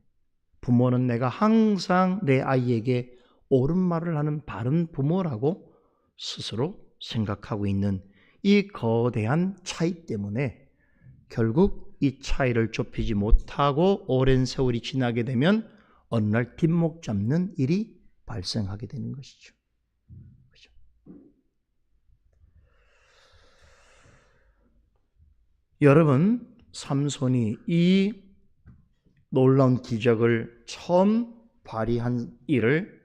부모는 내가 항상 내 아이에게 옳은 말을 하는 바른 부모라고 스스로 생각하고 있는 이 거대한 차이 때문에 결국 이 차이를 좁히지 못하고 오랜 세월이 지나게 되면 어느 날 뒷목 잡는 일이 발생하게 되는 것이죠. 그렇죠? 여러분, 삼손이 이 놀라운 기적을 처음 발휘한 일을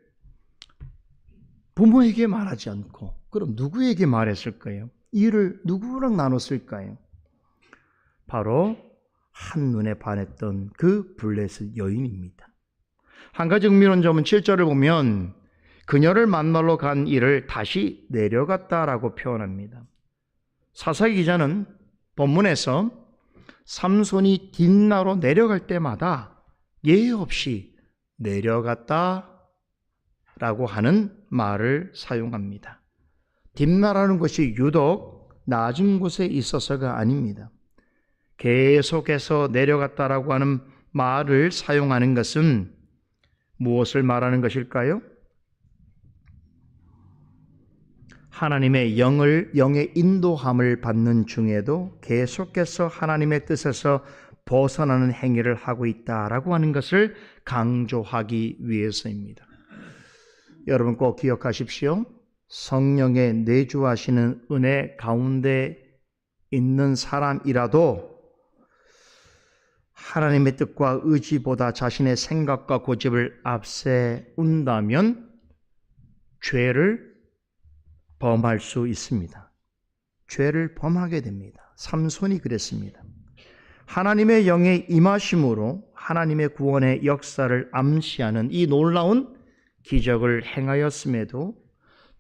부모에게 말하지 않고 그럼 누구에게 말했을까요? 이 일을 누구랑 나눴을까요? 바로 한눈에 반했던 그 블레셋 여인입니다. 한 가지 흥미로운 점은 7절을 보면 그녀를 만나러 간 이를 다시 내려갔다라고 표현합니다. 사사기 기자는 본문에서 삼손이 뒷나로 내려갈 때마다 예의 없이 내려갔다라고 하는 말을 사용합니다. 뒷나라는 것이 유독 낮은 곳에 있어서가 아닙니다. 계속해서 내려갔다라고 하는 말을 사용하는 것은 무엇을 말하는 것일까요? 하나님의 영의 인도함을 받는 중에도 계속해서 하나님의 뜻에서 벗어나는 행위를 하고 있다라고 하는 것을 강조하기 위해서입니다. 여러분 꼭 기억하십시오. 성령의 내주하시는 은혜 가운데 있는 사람이라도 하나님의 뜻과 의지보다 자신의 생각과 고집을 앞세운다면 죄를 범할 수 있습니다. 죄를 범하게 됩니다. 삼손이 그랬습니다. 하나님의 영의 임하심으로 하나님의 구원의 역사를 암시하는 이 놀라운 기적을 행하였음에도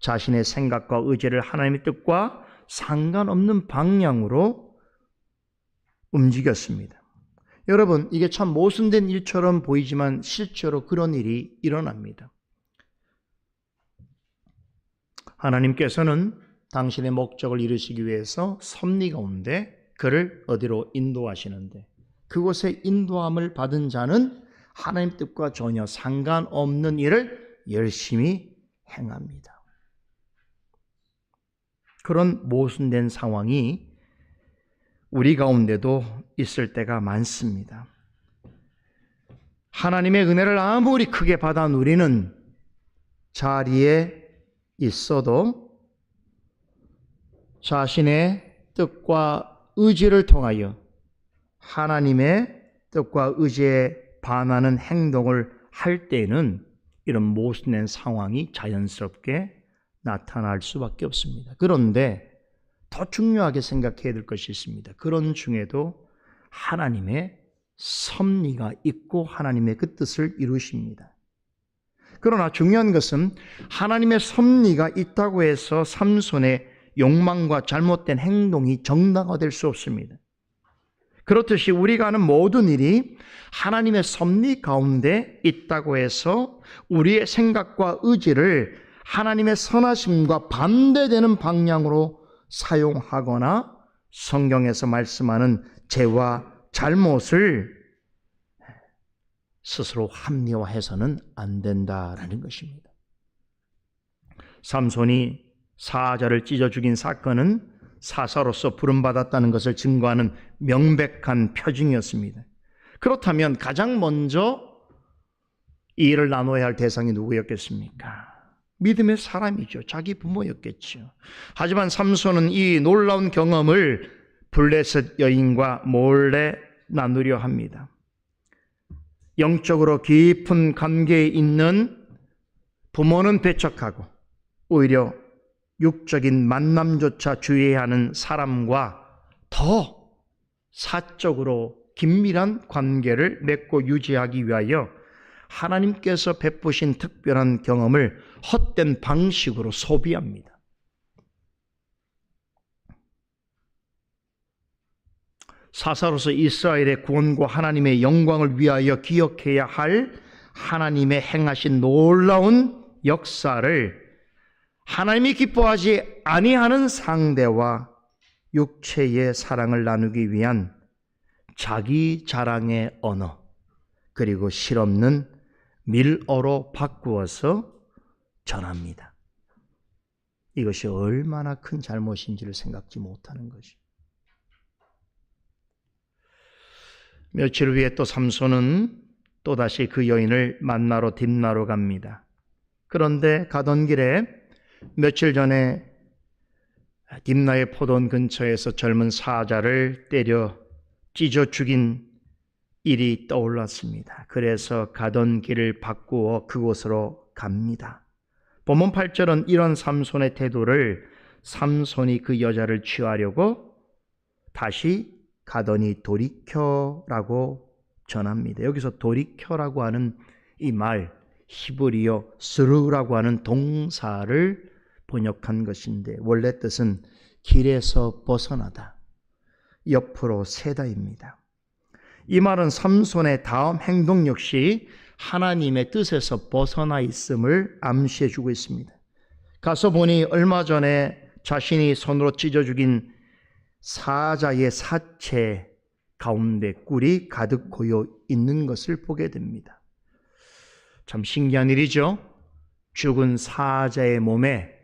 자신의 생각과 의지를 하나님의 뜻과 상관없는 방향으로 움직였습니다. 여러분, 이게 참 모순된 일처럼 보이지만 실제로 그런 일이 일어납니다. 하나님께서는 당신의 목적을 이루시기 위해서 섭리 가운데 그를 어디로 인도하시는데 그곳에 인도함을 받은 자는 하나님 뜻과 전혀 상관없는 일을 열심히 행합니다. 그런 모순된 상황이 우리 가운데도 있을 때가 많습니다. 하나님의 은혜를 아무리 크게 받아 누리는 자리에 있어도 자신의 뜻과 의지를 통하여 하나님의 뜻과 의지에 반하는 행동을 할 때는 이런 모순된 상황이 자연스럽게 나타날 수밖에 없습니다. 그런데 더 중요하게 생각해야 될 것이 있습니다. 그런 중에도 하나님의 섭리가 있고 하나님의 그 뜻을 이루십니다. 그러나 중요한 것은 하나님의 섭리가 있다고 해서 삼손의 욕망과 잘못된 행동이 정당화될 수 없습니다. 그렇듯이 우리가 하는 모든 일이 하나님의 섭리 가운데 있다고 해서 우리의 생각과 의지를 하나님의 선하심과 반대되는 방향으로 사용하거나 성경에서 말씀하는 죄와 잘못을 스스로 합리화해서는 안 된다라는 것입니다. 삼손이 사자를 찢어 죽인 사건은 사사로서 부름받았다는 것을 증거하는 명백한 표징이었습니다. 그렇다면 가장 먼저 이 일을 나눠야 할 대상이 누구였겠습니까? 믿음의 사람이죠. 자기 부모였겠죠. 하지만 삼손은 이 놀라운 경험을 블레셋 여인과 몰래 나누려 합니다. 영적으로 깊은 관계에 있는 부모는 배척하고 오히려 육적인 만남조차 주의해야 하는 사람과 더 사적으로 긴밀한 관계를 맺고 유지하기 위하여 하나님께서 베푸신 특별한 경험을 헛된 방식으로 소비합니다. 사사로서 이스라엘의 구원과 하나님의 영광을 위하여 기억해야 할 하나님의 행하신 놀라운 역사를 하나님이 기뻐하지 아니하는 상대와 육체의 사랑을 나누기 위한 자기 자랑의 언어, 그리고 실없는 밀어로 바꾸어서 전합니다. 이것이 얼마나 큰 잘못인지를 생각지 못하는 것이. 며칠 후에 또 삼손은 또다시 그 여인을 만나러 딥나로 갑니다. 그런데 가던 길에 며칠 전에 딥나의 포도원 근처에서 젊은 사자를 때려 찢어 죽인 일이 떠올랐습니다. 그래서 가던 길을 바꾸어 그곳으로 갑니다. 본문 8절은 이런 삼손의 태도를 삼손이 그 여자를 취하려고 다시 가더니 돌이켜라고 전합니다. 여기서 돌이켜라고 하는 이 말, 히브리어 스루라고 하는 동사를 번역한 것인데 원래 뜻은 길에서 벗어나다, 옆으로 세다입니다. 이 말은 삼손의 다음 행동 역시 하나님의 뜻에서 벗어나 있음을 암시해 주고 있습니다. 가서 보니 얼마 전에 자신이 손으로 찢어 죽인 사자의 사체 가운데 꿀이 가득 고여 있는 것을 보게 됩니다. 참 신기한 일이죠. 죽은 사자의 몸에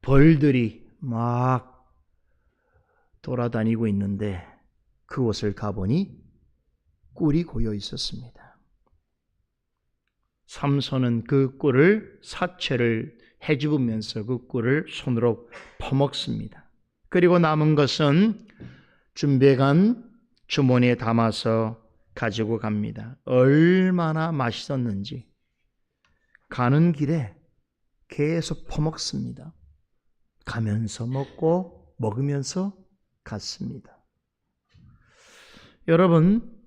벌들이 막 돌아다니고 있는데 그곳을 가보니 꿀이 고여 있었습니다. 삼손은 그 꿀을, 사체를 헤집으면서 그 꿀을 손으로 퍼먹습니다. 그리고 남은 것은 준비해간 주머니에 담아서 가지고 갑니다. 얼마나 맛있었는지 가는 길에 계속 퍼먹습니다. 가면서 먹고 먹으면서 갔습니다. 여러분,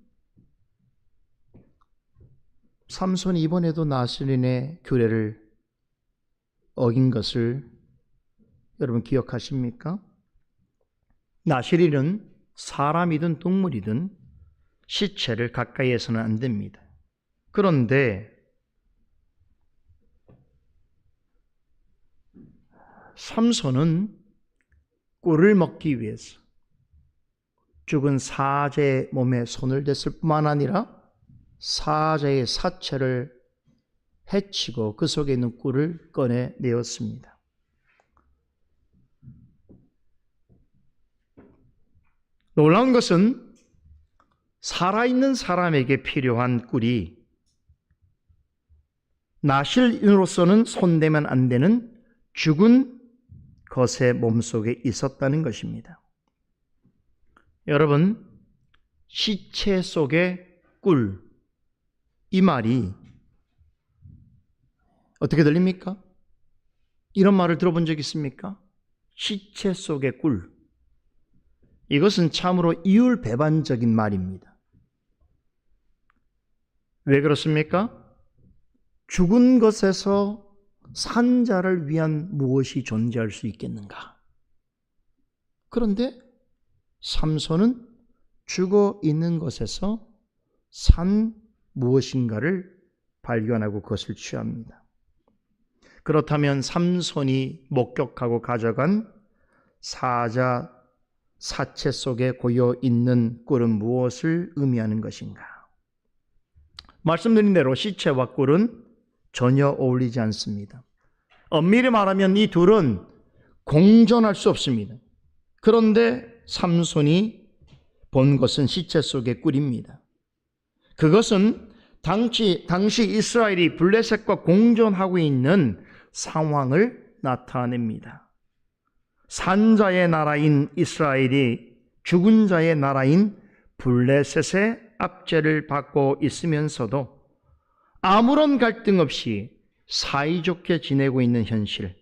삼손이 이번에도 나슬인의 규례를 어긴 것을 여러분 기억하십니까? 나실인은 사람이든 동물이든 시체를 가까이에서는 안 됩니다. 그런데 삼손은 꿀을 먹기 위해서 죽은 사자의 몸에 손을 댔을 뿐만 아니라 사자의 사체를 해치고 그 속에 있는 꿀을 꺼내내었습니다. 놀라운 것은 살아있는 사람에게 필요한 꿀이 나실인으로서는 손대면 안 되는 죽은 것의 몸속에 있었다는 것입니다. 여러분, 시체 속의 꿀, 이 말이 어떻게 들립니까? 이런 말을 들어본 적 있습니까? 시체 속의 꿀. 이것은 참으로 이율배반적인 말입니다. 왜 그렇습니까? 죽은 것에서 산 자를 위한 무엇이 존재할 수 있겠는가? 그런데 삼손은 죽어 있는 것에서 산 무엇인가를 발견하고 그것을 취합니다. 그렇다면 삼손이 목격하고 가져간 사자 사체 속에 고여 있는 꿀은 무엇을 의미하는 것인가? 말씀드린 대로 시체와 꿀은 전혀 어울리지 않습니다. 엄밀히 말하면 이 둘은 공존할 수 없습니다. 그런데 삼손이 본 것은 시체 속의 꿀입니다. 그것은 당시 이스라엘이 블레셋과 공존하고 있는 상황을 나타냅니다. 산자의 나라인 이스라엘이 죽은 자의 나라인 블레셋의 압제를 받고 있으면서도 아무런 갈등 없이 사이좋게 지내고 있는 현실,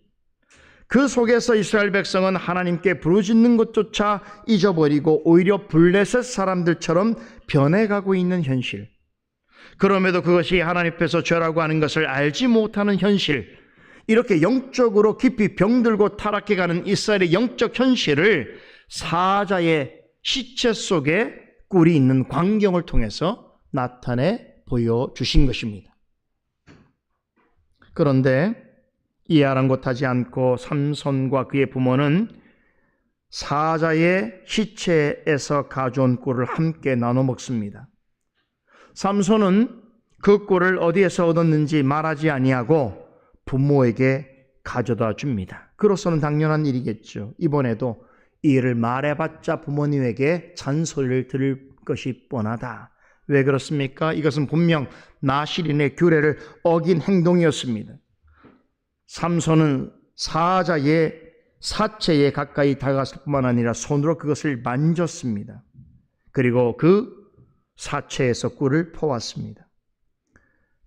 그 속에서 이스라엘 백성은 하나님께 부르짖는 것조차 잊어버리고 오히려 블레셋 사람들처럼 변해가고 있는 현실, 그럼에도 그것이 하나님 앞에서 죄라고 하는 것을 알지 못하는 현실, 이렇게 영적으로 깊이 병들고 타락해가는 이스라엘의 영적 현실을 사자의 시체 속에 꿀이 있는 광경을 통해서 나타내 보여주신 것입니다. 그런데 이 아랑곳하지 않고 삼손과 그의 부모는 사자의 시체에서 가져온 꿀을 함께 나눠 먹습니다. 삼손은 그 꿀을 어디에서 얻었는지 말하지 아니하고 부모에게 가져다 줍니다. 그로서는 당연한 일이겠죠. 이번에도 이 일을 말해봤자 부모님에게 잔소리를 들을 것이 뻔하다. 왜 그렇습니까? 이것은 분명 나실인의 규례를 어긴 행동이었습니다. 삼손은 사자의 사체에 가까이 다가갔을 뿐만 아니라 손으로 그것을 만졌습니다. 그리고 그 사체에서 꿀을 퍼왔습니다.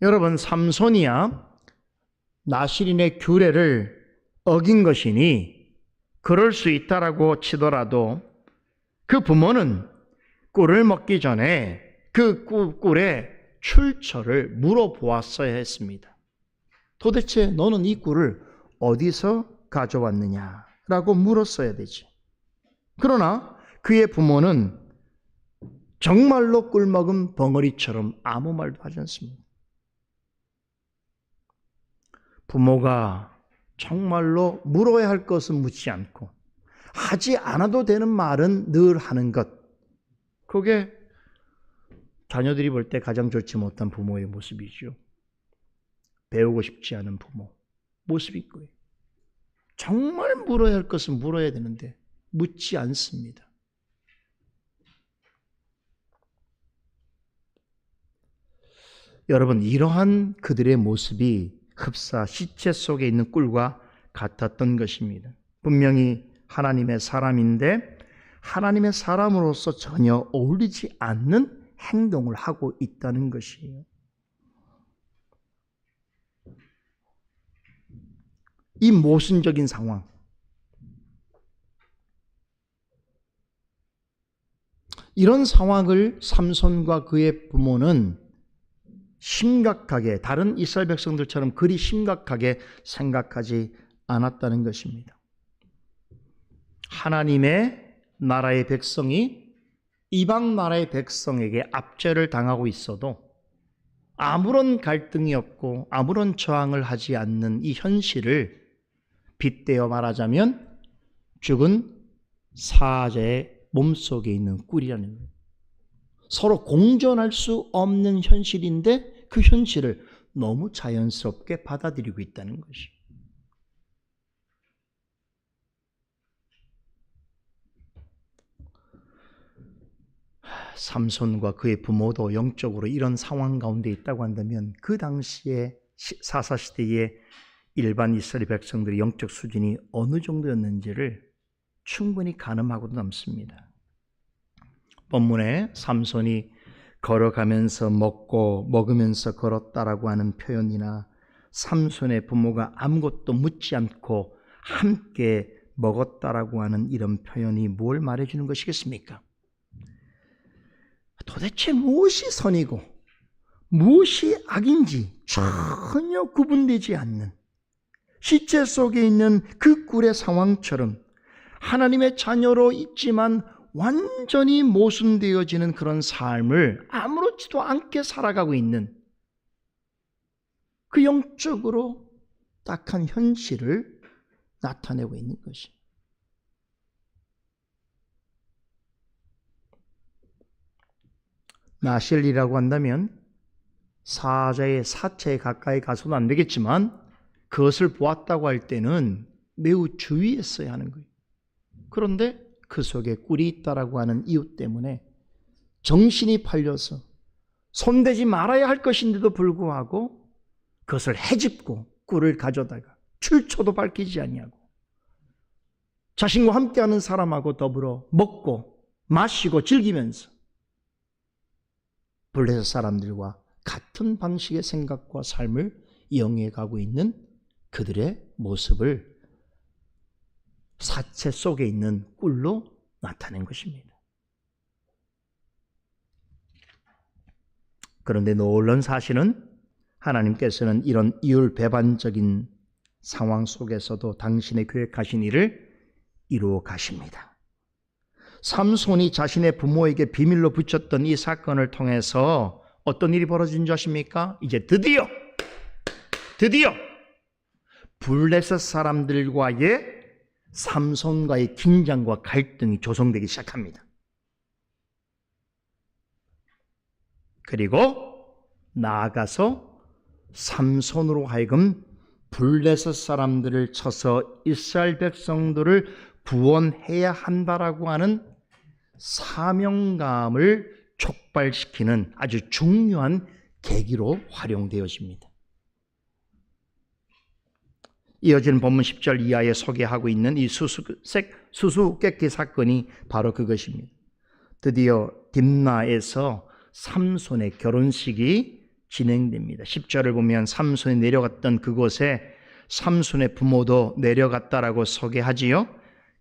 여러분, 삼손이야 나실인의 규례를 어긴 것이니 그럴 수 있다라고 치더라도 그 부모는 꿀을 먹기 전에 그 꿀의 출처를 물어보았어야 했습니다. 도대체 너는 이 꿀을 어디서 가져왔느냐라고 물었어야 되지. 그러나 그의 부모는 정말로 꿀 먹은 벙어리처럼 아무 말도 하지 않습니다. 부모가 정말로 물어야 할 것은 묻지 않고 하지 않아도 되는 말은 늘 하는 것, 그게 자녀들이 볼 때 가장 좋지 못한 부모의 모습이죠. 배우고 싶지 않은 부모 모습이 거예요. 정말 물어야 할 것은 물어야 되는데 묻지 않습니다. 여러분, 이러한 그들의 모습이 흡사 시체 속에 있는 꿀과 같았던 것입니다. 분명히 하나님의 사람인데 하나님의 사람으로서 전혀 어울리지 않는 행동을 하고 있다는 것이에요. 이 모순적인 상황, 이런 상황을 삼손과 그의 부모는 심각하게, 다른 이스라엘 백성들처럼 그리 심각하게 생각하지 않았다는 것입니다. 하나님의 나라의 백성이 이방 나라의 백성에게 압제를 당하고 있어도 아무런 갈등이 없고 아무런 저항을 하지 않는 이 현실을 빗대어 말하자면 죽은 사자의 몸속에 있는 꿀이라는 거예요. 서로 공존할 수 없는 현실인데 그 현실을 너무 자연스럽게 받아들이고 있다는 것이. 삼손과 그의 부모도 영적으로 이런 상황 가운데 있다고 한다면 그 당시에 사사시대의 일반 이스라엘 백성들의 영적 수준이 어느 정도였는지를 충분히 가늠하고도 남습니다. 본문에 삼손이 걸어가면서 먹고 먹으면서 걸었다라고 하는 표현이나 삼손의 부모가 아무것도 묻지 않고 함께 먹었다라고 하는 이런 표현이 뭘 말해주는 것이겠습니까? 도대체 무엇이 선이고 무엇이 악인지 전혀 구분되지 않는 시체 속에 있는 그 꿀의 상황처럼 하나님의 자녀로 있지만 완전히 모순되어지는 그런 삶을 아무렇지도 않게 살아가고 있는 그 영적으로 딱한 현실을 나타내고 있는 것이. 나실이라고 한다면 사자의 사체에 가까이 가서도 안 되겠지만 그것을 보았다고 할 때는 매우 주의했어야 하는 거예요. 그런데 그 속에 꿀이 있다라고 하는 이유 때문에 정신이 팔려서 손대지 말아야 할 것인데도 불구하고 그것을 헤집고 꿀을 가져다가 출처도 밝히지 아니하고 자신과 함께하는 사람하고 더불어 먹고 마시고 즐기면서 블레셋 사람들과 같은 방식의 생각과 삶을 이어해 가고 있는 그들의 모습을 사체 속에 있는 꿀로 나타낸 것입니다. 그런데 놀라운 사실은 하나님께서는 이런 이율배반적인 상황 속에서도 당신의 계획하신 일을 이루어 가십니다. 삼손이 자신의 부모에게 비밀로 붙였던 이 사건을 통해서 어떤 일이 벌어진 줄 아십니까? 이제 드디어 블레셋 사람들과의 삼손과의 긴장과 갈등이 조성되기 시작합니다. 그리고 나아가서 삼손으로 하여금 블레셋 사람들을 쳐서 이스라엘 백성들을 구원해야 한다라고 하는 사명감을 촉발시키는 아주 중요한 계기로 활용되어집니다. 이어지는 본문 10절 이하에 소개하고 있는 이 수수께끼 사건이 바로 그것입니다. 드디어 딥나에서 삼손의 결혼식이 진행됩니다. 10절을 보면 삼손이 내려갔던 그곳에 삼손의 부모도 내려갔다라고 소개하지요.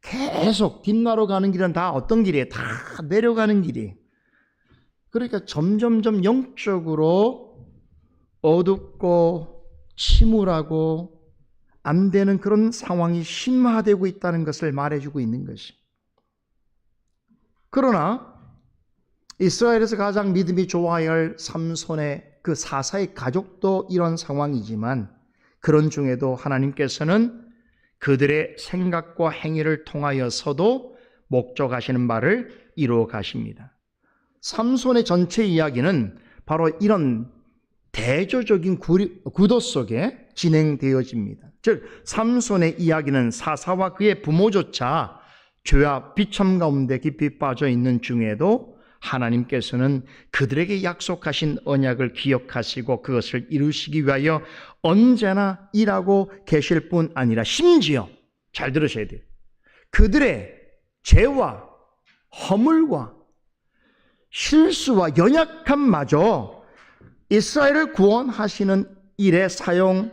계속 딥나로 가는 길은 다 어떤 길이에요? 다 내려가는 길이에요. 그러니까 점점점 영적으로 어둡고 침울하고 안 되는 그런 상황이 심화되고 있다는 것을 말해주고 있는 것이. 그러나 이스라엘에서 가장 믿음이 좋아야 할 삼손의 그 사사의 가족도 이런 상황이지만 그런 중에도 하나님께서는 그들의 생각과 행위를 통하여서도 목적하시는 바를 이루어 가십니다. 삼손의 전체 이야기는 바로 이런 대조적인 구도 속에 진행되어집니다. 즉 삼손의 이야기는 사사와 그의 부모조차 죄와 비참 가운데 깊이 빠져 있는 중에도 하나님께서는 그들에게 약속하신 언약을 기억하시고 그것을 이루시기 위하여 언제나 일하고 계실 뿐 아니라 심지어 잘 들으셔야 돼요. 그들의 죄와 허물과 실수와 연약함마저 이스라엘을 구원하시는 일에 사용하시는,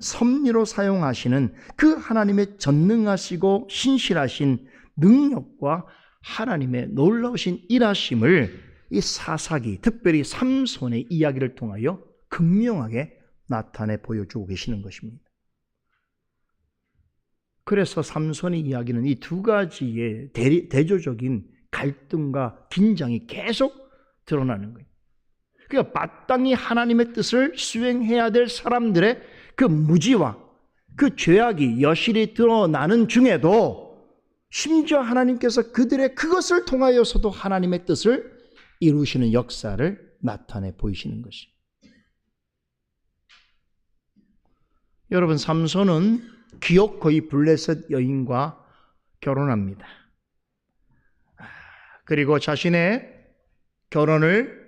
섭리로 사용하시는 그 하나님의 전능하시고 신실하신 능력과 하나님의 놀라우신 일하심을 이 사사기, 특별히 삼손의 이야기를 통하여 극명하게 나타내 보여주고 계시는 것입니다. 그래서 삼손의 이야기는 이 두 가지의 대조적인 갈등과 긴장이 계속 드러나는 거예요. 그러니까 마땅히 하나님의 뜻을 수행해야 될 사람들의 그 무지와 그 죄악이 여실히 드러나는 중에도 심지어 하나님께서 그들의 그것을 통하여서도 하나님의 뜻을 이루시는 역사를 나타내 보이시는 것이. 여러분, 삼손은 기어코이 블레셋 여인과 결혼합니다. 그리고 자신의 결혼을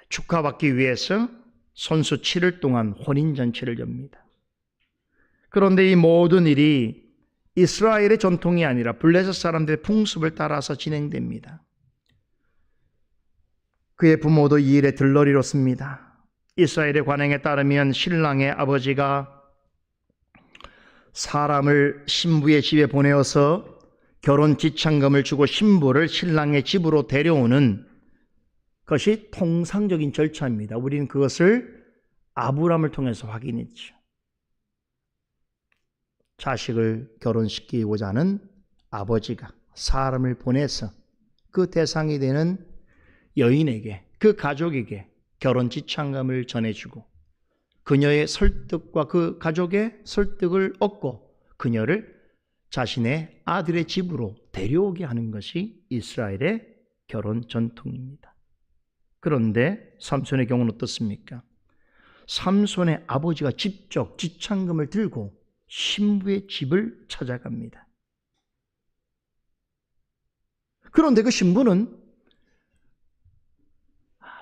축하받기 위해서 손수 7일 동안 혼인잔치를 엽니다. 그런데 이 모든 일이 이스라엘의 전통이 아니라 블레셋 사람들의 풍습을 따라서 진행됩니다. 그의 부모도 이 일에 들러리로습니다. 이스라엘의 관행에 따르면 신랑의 아버지가 사람을 신부의 집에 보내어서 결혼 지참금을 주고 신부를 신랑의 집으로 데려오는 것이 통상적인 절차입니다. 우리는 그것을 아브람을 통해서 확인했죠. 자식을 결혼시키고자 하는 아버지가 사람을 보내서 그 대상이 되는 여인에게, 그 가족에게 결혼 지참금을 전해주고 그녀의 설득과 그 가족의 설득을 얻고 그녀를 자신의 아들의 집으로 데려오게 하는 것이 이스라엘의 결혼 전통입니다. 그런데 삼손의 경우는 어떻습니까? 삼손의 아버지가 직접 지참금을 들고 신부의 집을 찾아갑니다. 그런데 그 신부는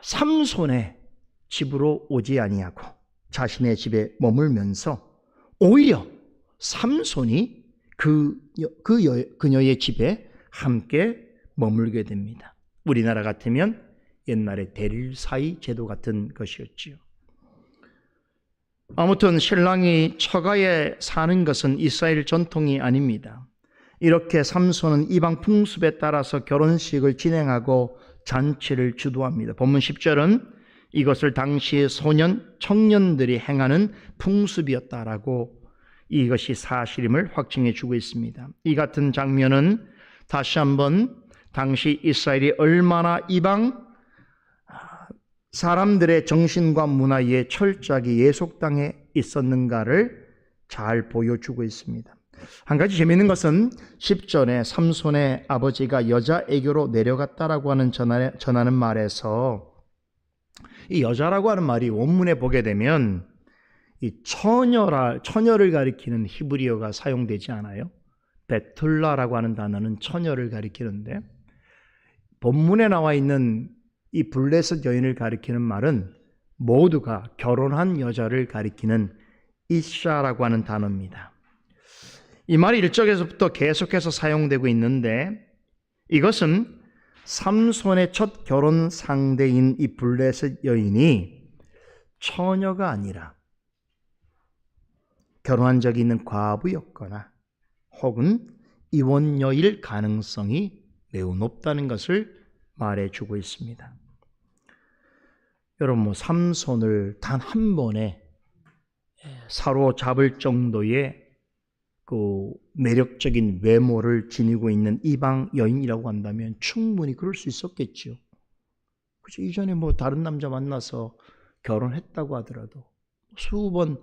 삼손의 집으로 오지 아니하고 자신의 집에 머물면서 오히려 삼손이 그녀의 집에 함께 머물게 됩니다. 우리나라 같으면 옛날에 대릴사이 제도 같은 것이었지요. 아무튼 신랑이 처가에 사는 것은 이스라엘 전통이 아닙니다. 이렇게 삼손은 이방 풍습에 따라서 결혼식을 진행하고 잔치를 주도합니다. 본문 10절은 이것을 당시 소년, 청년들이 행하는 풍습이었다라고 이것이 사실임을 확증해 주고 있습니다. 이 같은 장면은 다시 한번 당시 이스라엘이 얼마나 이방 사람들의 정신과 문화에 철저하게 예속당해 있었는가를 잘 보여주고 있습니다. 한 가지 재미있는 것은 10절에 삼손의 아버지가 여자 애교로 내려갔다라고 하는 전하는 말에서 이 여자라고 하는 말이 원문에 보게 되면 이 처녀를 가리키는 히브리어가 사용되지 않아요. 베툴라라고 하는 단어는 처녀를 가리키는데 본문에 나와 있는 이 블레셋 여인을 가리키는 말은 모두가 결혼한 여자를 가리키는 이샤라고 하는 단어입니다. 이 말이 일적에서부터 계속해서 사용되고 있는데 이것은 삼손의 첫 결혼 상대인 이 블레셋 여인이 처녀가 아니라 결혼한 적이 있는 과부였거나 혹은 이혼녀일 가능성이 매우 높다는 것을 말해주고 있습니다. 여러분, 삼손을 단 한 번에 사로잡을 정도의 그 매력적인 외모를 지니고 있는 이방 여인이라고 한다면 충분히 그럴 수 있었겠죠. 그죠? 이전에 다른 남자 만나서 결혼했다고 하더라도 수번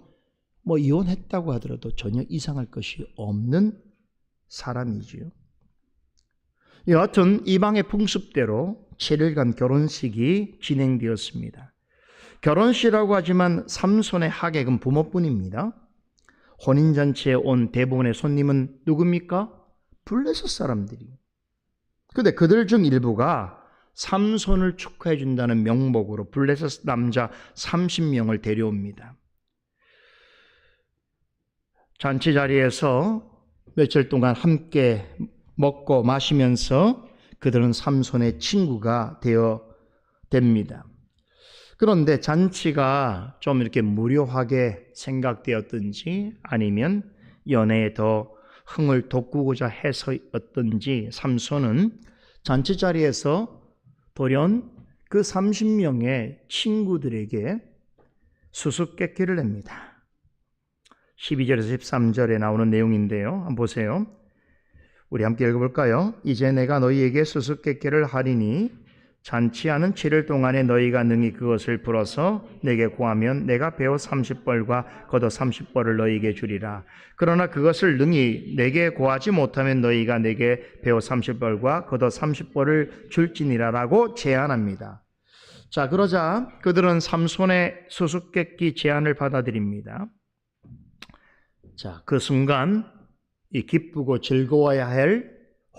이혼했다고 하더라도 전혀 이상할 것이 없는 사람이지요. 여하튼 이방의 풍습대로 7일간 결혼식이 진행되었습니다. 결혼식이라고 하지만 삼손의 하객은 부모뿐입니다. 혼인잔치에 온 대부분의 손님은 누굽니까? 블레셋 사람들이. 그런데 그들 중 일부가 삼손을 축하해 준다는 명목으로 블레셋 남자 30명을 데려옵니다. 잔치 자리에서 며칠 동안 함께 먹고 마시면서 그들은 삼손의 친구가 됩니다. 그런데 잔치가 좀 이렇게 무료하게 생각되었든지 아니면 연애에 더 흥을 돋구고자 해서였든지 삼손은 잔치 자리에서 돌연 그 30명의 친구들에게 수수께끼를 냅니다. 12절에서 13절에 나오는 내용인데요. 한번 보세요. 우리 함께 읽어볼까요? 이제 내가 너희에게 수수께끼를 하리니 잔치하는 7일 동안에 너희가 능히 그것을 풀어서 내게 구하면 내가 베어 30벌과 겉옷 30벌을 너희에게 주리라. 그러나 그것을 능히 내게 구하지 못하면 너희가 내게 베어 30벌과 겉옷 30벌을 줄지니라 라고 제안합니다. 자, 그러자 그들은 삼손의 수수께끼 제안을 받아들입니다. 자, 그 순간 이 기쁘고 즐거워야 할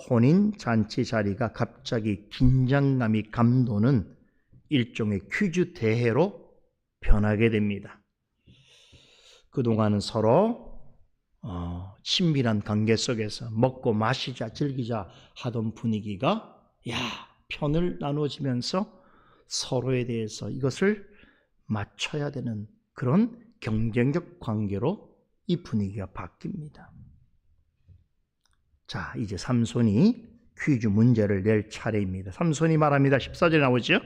혼인 잔치 자리가 갑자기 긴장감이 감도는 일종의 퀴즈 대회로 변하게 됩니다. 그동안은 서로 친밀한 관계 속에서 먹고 마시자 즐기자 하던 분위기가 편을 나눠지면서 서로에 대해서 이것을 맞춰야 되는 그런 경쟁적 관계로 이 분위기가 바뀝니다. 자, 이제 삼손이 퀴즈 문제를 낼 차례입니다. 삼손이 말합니다. 14절에 나오죠.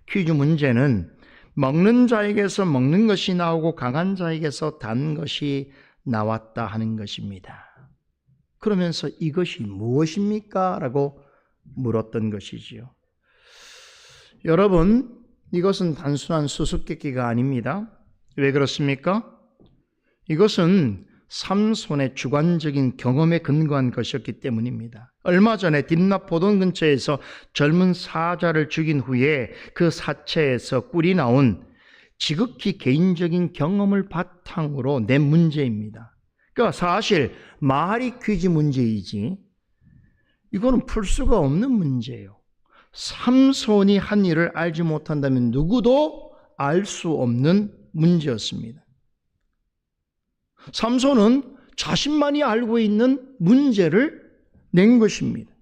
퀴즈 문제는 먹는 자에게서 먹는 것이 나오고 강한 자에게서 단 것이 나왔다 하는 것입니다. 그러면서 이것이 무엇입니까? 라고 물었던 것이지요. 여러분, 이것은 단순한 수수께끼가 아닙니다. 왜 그렇습니까? 이것은 삼손의 주관적인 경험에 근거한 것이었기 때문입니다. 얼마 전에 딥나 포도원 근처에서 젊은 사자를 죽인 후에 그 사체에서 꿀이 나온 지극히 개인적인 경험을 바탕으로 낸 문제입니다. 그러니까 사실 말이 퀴즈 문제이지 이거는 풀 수가 없는 문제예요. 삼손이 한 일을 알지 못한다면 누구도 알 수 없는 문제였습니다. 삼손은 자신만이 알고 있는 문제를 낸 것입니다.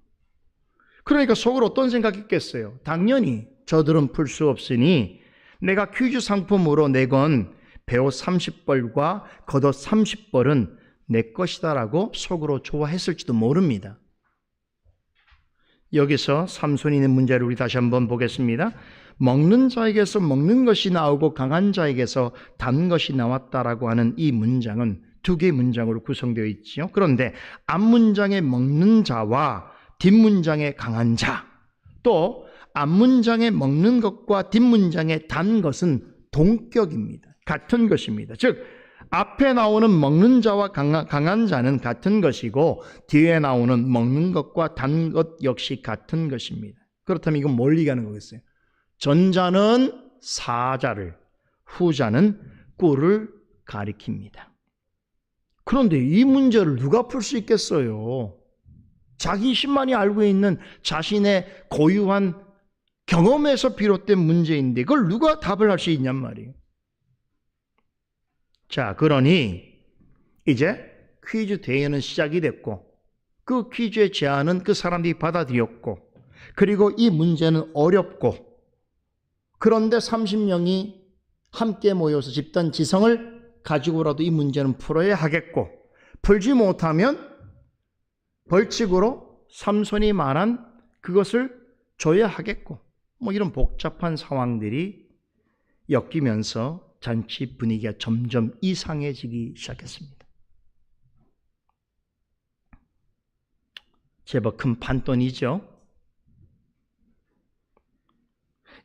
그러니까 속으로 어떤 생각했겠어요? 당연히 저들은 풀 수 없으니 내가 퀴즈 상품으로 내건 배옷 30벌과 겉옷 30벌은 내 것이다라고 속으로 좋아했을지도 모릅니다. 여기서 삼손이 있는 문제를 우리 다시 한번 보겠습니다. 먹는 자에게서 먹는 것이 나오고 강한 자에게서 단 것이 나왔다라고 하는 이 문장은 두 개의 문장으로 구성되어 있지요. 그런데 앞문장에 먹는 자와 뒷문장에 강한 자, 또 앞문장에 먹는 것과 뒷문장에 단 것은 동격입니다. 같은 것입니다. 즉 앞에 나오는 먹는 자와 강한 자는 같은 것이고 뒤에 나오는 먹는 것과 단 것 역시 같은 것입니다. 그렇다면 이건 뭘 얘기하는 거겠어요? 전자는 사자를, 후자는 꿀을 가리킵니다. 그런데 이 문제를 누가 풀 수 있겠어요? 자기신만이 알고 있는 자신의 고유한 경험에서 비롯된 문제인데 그걸 누가 답을 할 수 있냔 말이에요. 자, 그러니 이제 퀴즈 대회는 시작이 됐고 그 퀴즈의 제안은 그 사람들이 받아들였고 그리고 이 문제는 어렵고 그런데 30명이 함께 모여서 집단 지성을 가지고라도 이 문제는 풀어야 하겠고 풀지 못하면 벌칙으로 삼손이 말한 그것을 줘야 하겠고 이런 복잡한 상황들이 엮이면서 잔치 분위기가 점점 이상해지기 시작했습니다. 제법 큰 판돈이죠.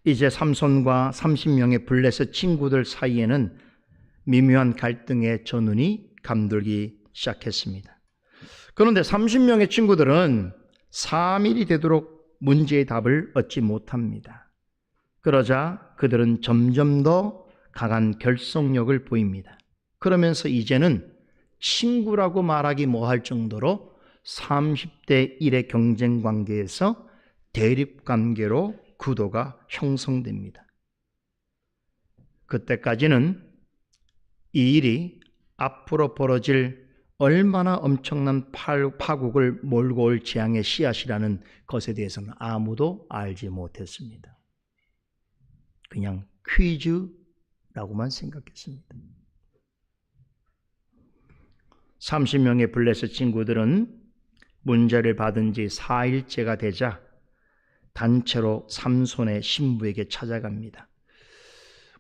이제 삼손과 30명의 블레셋 친구들 사이에는 미묘한 갈등의 전운이 감돌기 시작했습니다. 그런데 30명의 친구들은 3일이 되도록 문제의 답을 얻지 못합니다. 그러자 그들은 점점 더 강한 결속력을 보입니다. 그러면서 이제는 친구라고 말하기 뭐할 정도로 30대 1의 경쟁 관계에서 대립 관계로 구도가 형성됩니다. 그때까지는 이 일이 앞으로 벌어질 얼마나 엄청난 파국을 몰고 올 재앙의 씨앗이라는 것에 대해서는 아무도 알지 못했습니다. 그냥 퀴즈라고만 생각했습니다. 30명의 블레셋 친구들은 문제를 받은 지 4일째가 되자 단체로 삼손의 신부에게 찾아갑니다.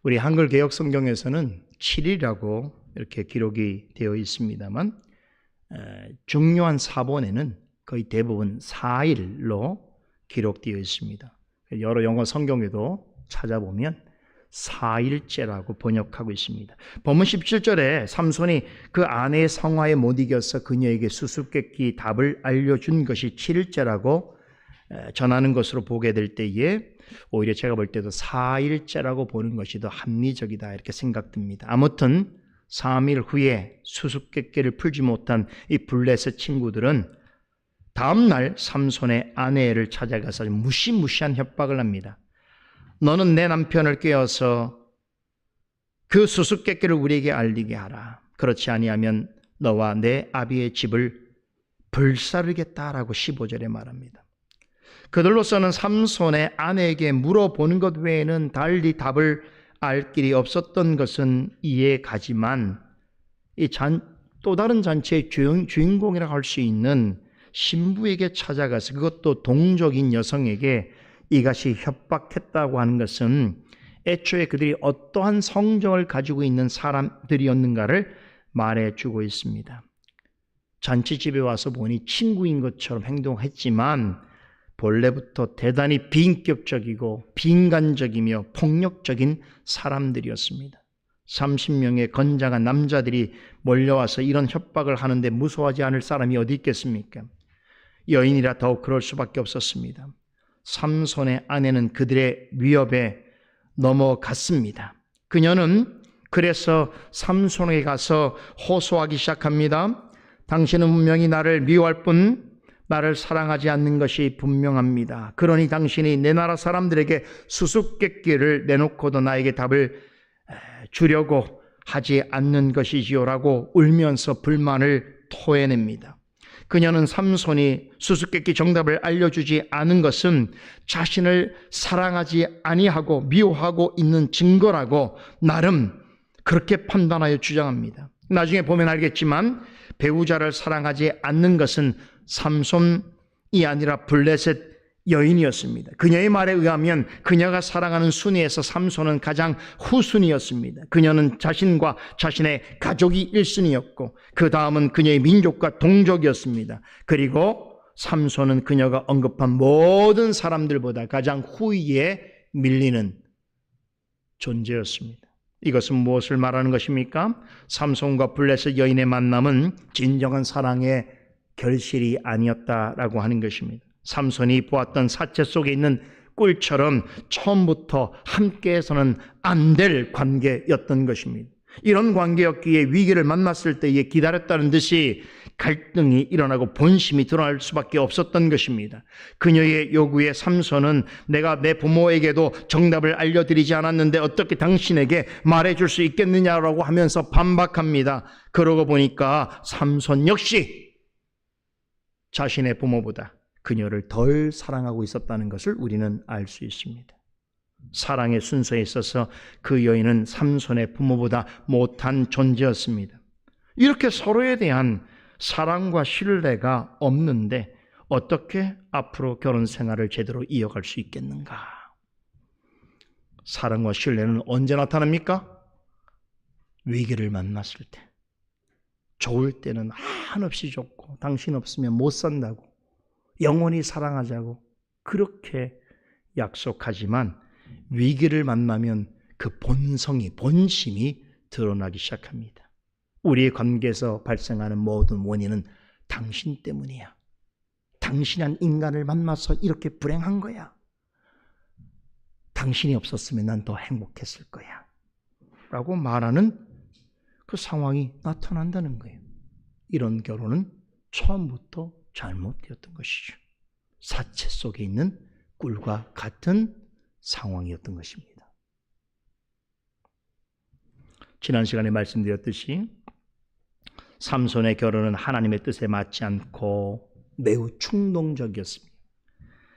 우리 한글 개역 성경에서는 7일이라고 이렇게 기록이 되어 있습니다만 중요한 사본에는 거의 대부분 4일로 기록되어 있습니다. 여러 영어 성경에도 찾아보면 4일째라고 번역하고 있습니다. 본문 17절에 삼손이 그 아내의 성화에 못 이겨서 그녀에게 수수께끼 답을 알려준 것이 7일째라고 전하는 것으로 보게 될 때에 오히려 제가 볼 때도 4일째라고 보는 것이 더 합리적이다 이렇게 생각됩니다. 아무튼 3일 후에 수수께끼를 풀지 못한 이 블레셋 친구들은 다음날 삼손의 아내를 찾아가서 무시무시한 협박을 합니다. 너는 내 남편을 깨워서 그 수수께끼를 우리에게 알리게 하라. 그렇지 아니하면 너와 내 아비의 집을 불사르겠다라고 15절에 말합니다. 그들로서는 삼손의 아내에게 물어보는 것 외에는 달리 답을 알 길이 없었던 것은 이해 가지만 또 다른 잔치의 주인공이라고 할 수 있는 신부에게 찾아가서 그것도 동족인 여성에게 이것이 협박했다고 하는 것은 애초에 그들이 어떠한 성정을 가지고 있는 사람들이었는가를 말해주고 있습니다. 잔치집에 와서 보니 친구인 것처럼 행동했지만 본래부터 대단히 비인격적이고 비인간적이며 폭력적인 사람들이었습니다. 30명의 건장한 남자들이 몰려와서 이런 협박을 하는데 무서워하지 않을 사람이 어디 있겠습니까? 여인이라 더욱 그럴 수밖에 없었습니다. 삼손의 아내는 그들의 위협에 넘어갔습니다. 그녀는 그래서 삼손에게 가서 호소하기 시작합니다. 당신은 분명히 나를 미워할 뿐 나를 사랑하지 않는 것이 분명합니다. 그러니 당신이 내 나라 사람들에게 수수께끼를 내놓고도 나에게 답을 주려고 하지 않는 것이지요라고 울면서 불만을 토해냅니다. 그녀는 삼손이 수수께끼 정답을 알려주지 않은 것은 자신을 사랑하지 아니하고 미워하고 있는 증거라고 나름 그렇게 판단하여 주장합니다. 나중에 보면 알겠지만 배우자를 사랑하지 않는 것은 삼손이 아니라 블레셋 여인이었습니다. 그녀의 말에 의하면 그녀가 사랑하는 순위에서 삼손은 가장 후순위였습니다. 그녀는 자신과 자신의 가족이 1순위였고 그 다음은 그녀의 민족과 동족이었습니다. 그리고 삼손은 그녀가 언급한 모든 사람들보다 가장 후위에 밀리는 존재였습니다. 이것은 무엇을 말하는 것입니까? 삼손과 블레셋 여인의 만남은 진정한 사랑의 결실이 아니었다라고 하는 것입니다. 삼손이 보았던 사체 속에 있는 꿀처럼 처음부터 함께해서는 안 될 관계였던 것입니다. 이런 관계였기에 위기를 만났을 때에 기다렸다는 듯이 갈등이 일어나고 본심이 드러날 수밖에 없었던 것입니다. 그녀의 요구에 삼손은 내가 내 부모에게도 정답을 알려드리지 않았는데 어떻게 당신에게 말해줄 수 있겠느냐라고 하면서 반박합니다. 그러고 보니까 삼손 역시 자신의 부모보다 그녀를 덜 사랑하고 있었다는 것을 우리는 알 수 있습니다. 사랑의 순서에 있어서 그 여인은 삼손의 부모보다 못한 존재였습니다. 이렇게 서로에 대한 사랑과 신뢰가 없는데 어떻게 앞으로 결혼 생활을 제대로 이어갈 수 있겠는가? 사랑과 신뢰는 언제 나타납니까? 위기를 만났을 때. 좋을 때는 한없이 좋고 당신 없으면 못 산다고 영원히 사랑하자고 그렇게 약속하지만 위기를 만나면 그 본성이, 본심이 드러나기 시작합니다. 우리의 관계에서 발생하는 모든 원인은 당신 때문이야. 당신한 인간을 만나서 이렇게 불행한 거야. 당신이 없었으면 난 더 행복했을 거야. 라고 말하는 그 상황이 나타난다는 거예요. 이런 결혼은 처음부터 잘못되었던 것이죠. 사체 속에 있는 꿀과 같은 상황이었던 것입니다. 지난 시간에 말씀드렸듯이 삼손의 결혼은 하나님의 뜻에 맞지 않고 매우 충동적이었습니다.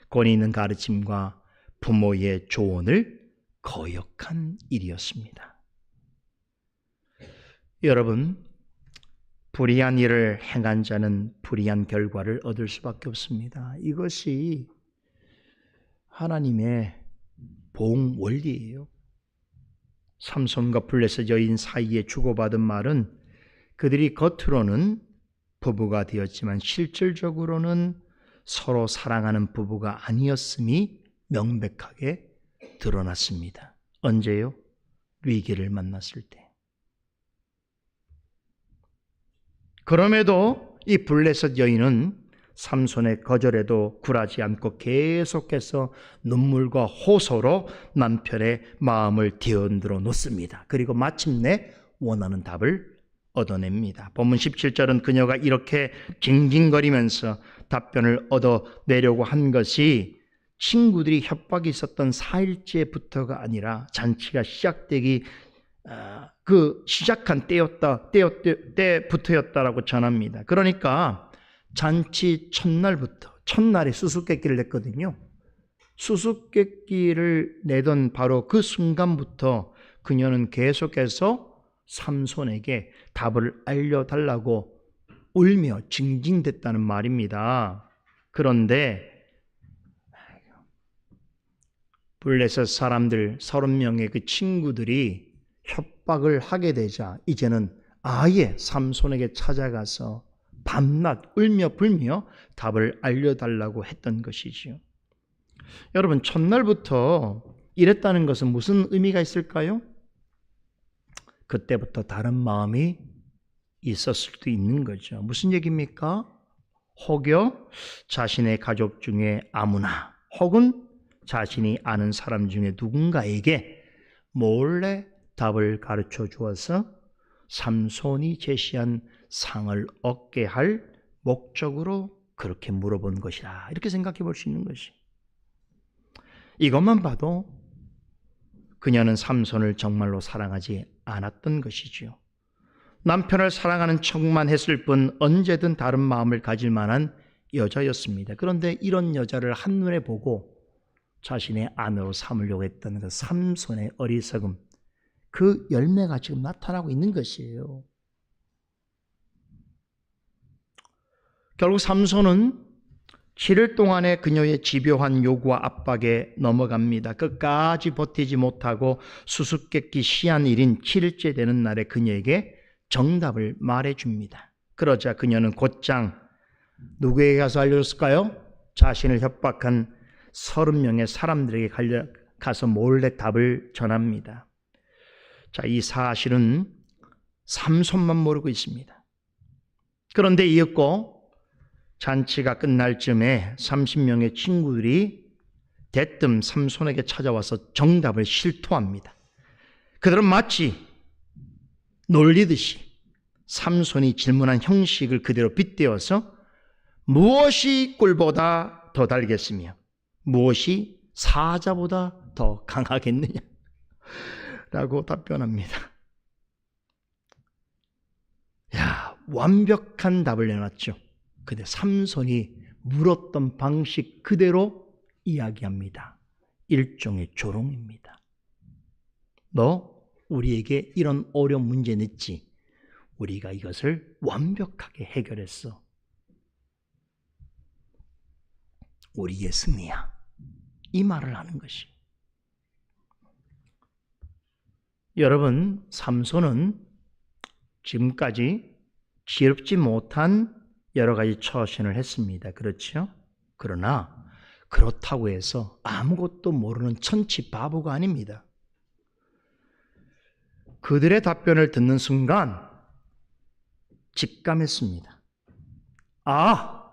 권위 있는 가르침과 부모의 조언을 거역한 일이었습니다. 여러분, 불의한 일을 행한 자는 불의한 결과를 얻을 수밖에 없습니다. 이것이 하나님의 보응 원리예요. 삼손과 블레셋 여인 사이에 주고받은 말은 그들이 겉으로는 부부가 되었지만 실질적으로는 서로 사랑하는 부부가 아니었음이 명백하게 드러났습니다. 언제요? 위기를 만났을 때. 그럼에도 이 블레셋 여인은 삼손의 거절에도 굴하지 않고 계속해서 눈물과 호소로 남편의 마음을 뒤흔들어 놓습니다. 그리고 마침내 원하는 답을 얻어냅니다. 본문 17절은 그녀가 이렇게 징징거리면서 답변을 얻어내려고 한 것이 친구들이 협박이 있었던 4일째부터가 아니라 잔치가 시작되기 그 시작한 때부터였다라고 전합니다. 그러니까 잔치 첫날에 수수께끼를 냈거든요. 수수께끼를 내던 바로 그 순간부터 그녀는 계속해서 삼손에게 답을 알려달라고 울며 징징댔다는 말입니다. 그런데 블레셋 사람들 30명의 그 친구들이 협박을 하게 되자 이제는 아예 삼손에게 찾아가서 밤낮 울며 불며 답을 알려달라고 했던 것이지요. 여러분, 첫날부터 이랬다는 것은 무슨 의미가 있을까요? 그때부터 다른 마음이 있었을 수도 있는 거죠. 무슨 얘기입니까? 혹여 자신의 가족 중에 아무나 혹은 자신이 아는 사람 중에 누군가에게 몰래 답을 가르쳐 주어서 삼손이 제시한 상을 얻게 할 목적으로 그렇게 물어본 것이다. 이렇게 생각해 볼 수 있는 것이. 이것만 봐도 그녀는 삼손을 정말로 사랑하지 않았던 것이지요. 남편을 사랑하는 척만 했을 뿐 언제든 다른 마음을 가질 만한 여자였습니다. 그런데 이런 여자를 한눈에 보고 자신의 아내로 삼으려고 했던 그 삼손의 어리석음, 그 열매가 지금 나타나고 있는 것이에요. 결국 삼손은 7일 동안의 그녀의 집요한 요구와 압박에 넘어갑니다. 끝까지 버티지 못하고 수수께끼 시한 일인 7일째 되는 날에 그녀에게 정답을 말해줍니다. 그러자 그녀는 곧장 누구에게 가서 알려줬을까요? 자신을 협박한 30명의 사람들에게 가서 몰래 답을 전합니다. 자, 이 사실은 삼손만 모르고 있습니다. 그런데 이윽고 잔치가 끝날 즈음에 30명의 친구들이 대뜸 삼손에게 찾아와서 정답을 실토합니다. 그들은 마치 놀리듯이 삼손이 질문한 형식을 그대로 빗대어서 무엇이 꿀보다 더 달겠으며 무엇이 사자보다 더 강하겠느냐 라고 답변합니다. 야, 완벽한 답을 내놨죠. 근데 삼손이 물었던 방식 그대로 이야기합니다. 일종의 조롱입니다. 너 우리에게 이런 어려운 문제 냈지? 우리가 이것을 완벽하게 해결했어. 우리의 승리야. 이 말을 하는 것이. 여러분, 삼손은 지금까지 지혜롭지 못한 여러 가지 처신을 했습니다. 그렇죠? 그러나 그렇다고 해서 아무것도 모르는 천치 바보가 아닙니다. 그들의 답변을 듣는 순간 직감했습니다. 아,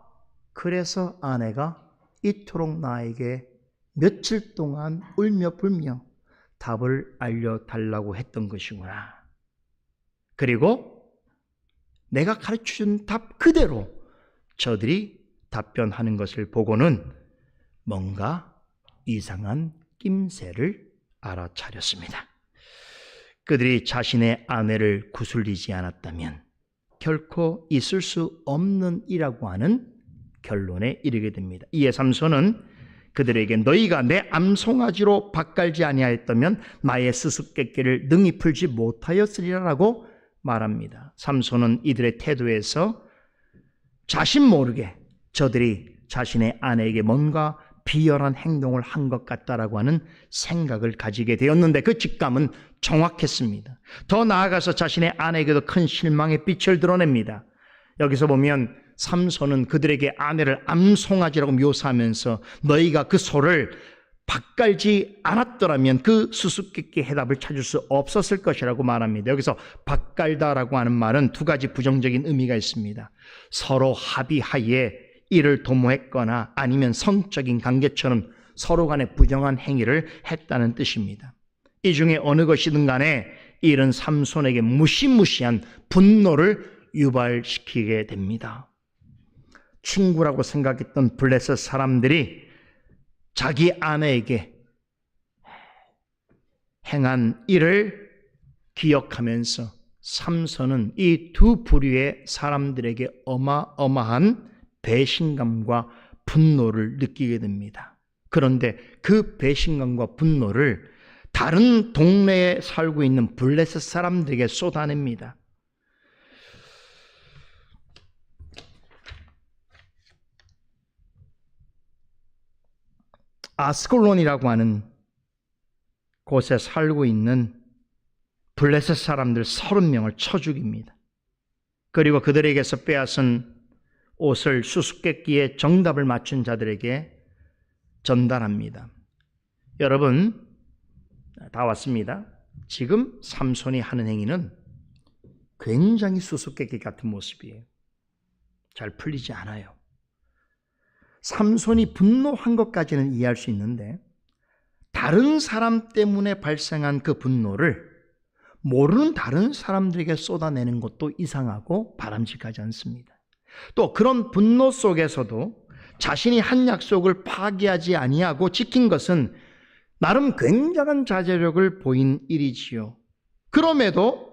그래서 아내가 이토록 나에게 며칠 동안 울며 불며 답을 알려달라고 했던 것이구나. 그리고 내가 가르쳐준 답 그대로 저들이 답변하는 것을 보고는 뭔가 이상한 낌새를 알아차렸습니다. 그들이 자신의 아내를 구슬리지 않았다면 결코 있을 수 없는 이라고 하는 결론에 이르게 됩니다. 이에 삼손은 그들에게 너희가 내 암송아지로 밭갈지 아니하였다면 나의 수수께끼를 능히 풀지 못하였으리라라고 말합니다. 삼손은 이들의 태도에서 자신 모르게 저들이 자신의 아내에게 뭔가 비열한 행동을 한 것 같다라고 하는 생각을 가지게 되었는데 그 직감은 정확했습니다. 더 나아가서 자신의 아내에게도 큰 실망의 빛을 드러냅니다. 여기서 보면 삼손은 그들에게 아내를 암송아지라고 묘사하면서 너희가 그 소를 밭갈지 않았더라면 그 수수께끼 해답을 찾을 수 없었을 것이라고 말합니다. 여기서 밭갈다라고 하는 말은 두 가지 부정적인 의미가 있습니다. 서로 합의하에 이를 도모했거나 아니면 성적인 관계처럼 서로 간에 부정한 행위를 했다는 뜻입니다. 이 중에 어느 것이든 간에 이 일은 삼손에게 무시무시한 분노를 유발시키게 됩니다. 친구라고 생각했던 블레셋 사람들이 자기 아내에게 행한 일을 기억하면서 삼손은 이 두 부류의 사람들에게 어마어마한 배신감과 분노를 느끼게 됩니다. 그런데 그 배신감과 분노를 다른 동네에 살고 있는 블레셋 사람들에게 쏟아냅니다. 아스콜론이라고 하는 곳에 살고 있는 블레셋 사람들 30명을 쳐 죽입니다. 그리고 그들에게서 빼앗은 옷을 수수께끼의 정답을 맞춘 자들에게 전달합니다. 여러분, 다 왔습니다. 지금 삼손이 하는 행위는 굉장히 수수께끼 같은 모습이에요. 잘 풀리지 않아요. 삼손이 분노한 것까지는 이해할 수 있는데 다른 사람 때문에 발생한 그 분노를 모르는 다른 사람들에게 쏟아내는 것도 이상하고 바람직하지 않습니다. 또 그런 분노 속에서도 자신이 한 약속을 파기하지 아니하고 지킨 것은 나름 굉장한 자제력을 보인 일이지요. 그럼에도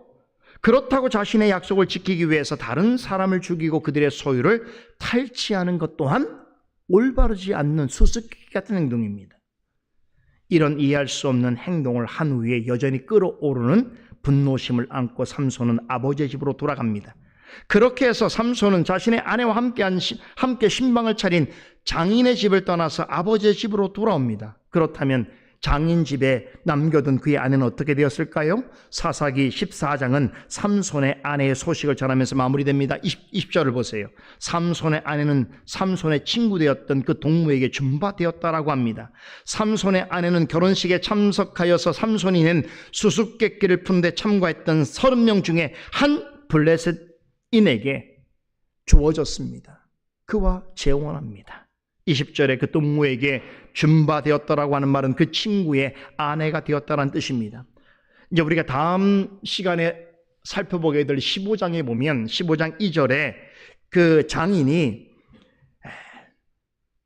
그렇다고 자신의 약속을 지키기 위해서 다른 사람을 죽이고 그들의 소유를 탈취하는 것 또한 올바르지 않는 수수께끼 같은 행동입니다. 이런 이해할 수 없는 행동을 한 후에 여전히 끓어오르는 분노심을 안고 삼손은 아버지의 집으로 돌아갑니다. 그렇게 해서 삼손은 자신의 아내와 함께 신방을 차린 장인의 집을 떠나서 아버지의 집으로 돌아옵니다. 그렇다면 장인 집에 남겨둔 그의 아내는 어떻게 되었을까요? 사사기 14장은 삼손의 아내의 소식을 전하면서 마무리됩니다. 20절을 보세요. 삼손의 아내는 삼손의 친구 되었던 그 동무에게 준바되었다라고 합니다. 삼손의 아내는 결혼식에 참석하여서 삼손이 낸 수수께끼를 푼데 참가했던 30명 중에 한 블레셋인에게 주어졌습니다. 그와 재혼합니다. 20절에 그 동무에게 준바되었다라고 하는 말은 그 친구의 아내가 되었다는 뜻입니다. 이제 우리가 다음 시간에 살펴보게 될 15장에 보면 15장 2절에 그 장인이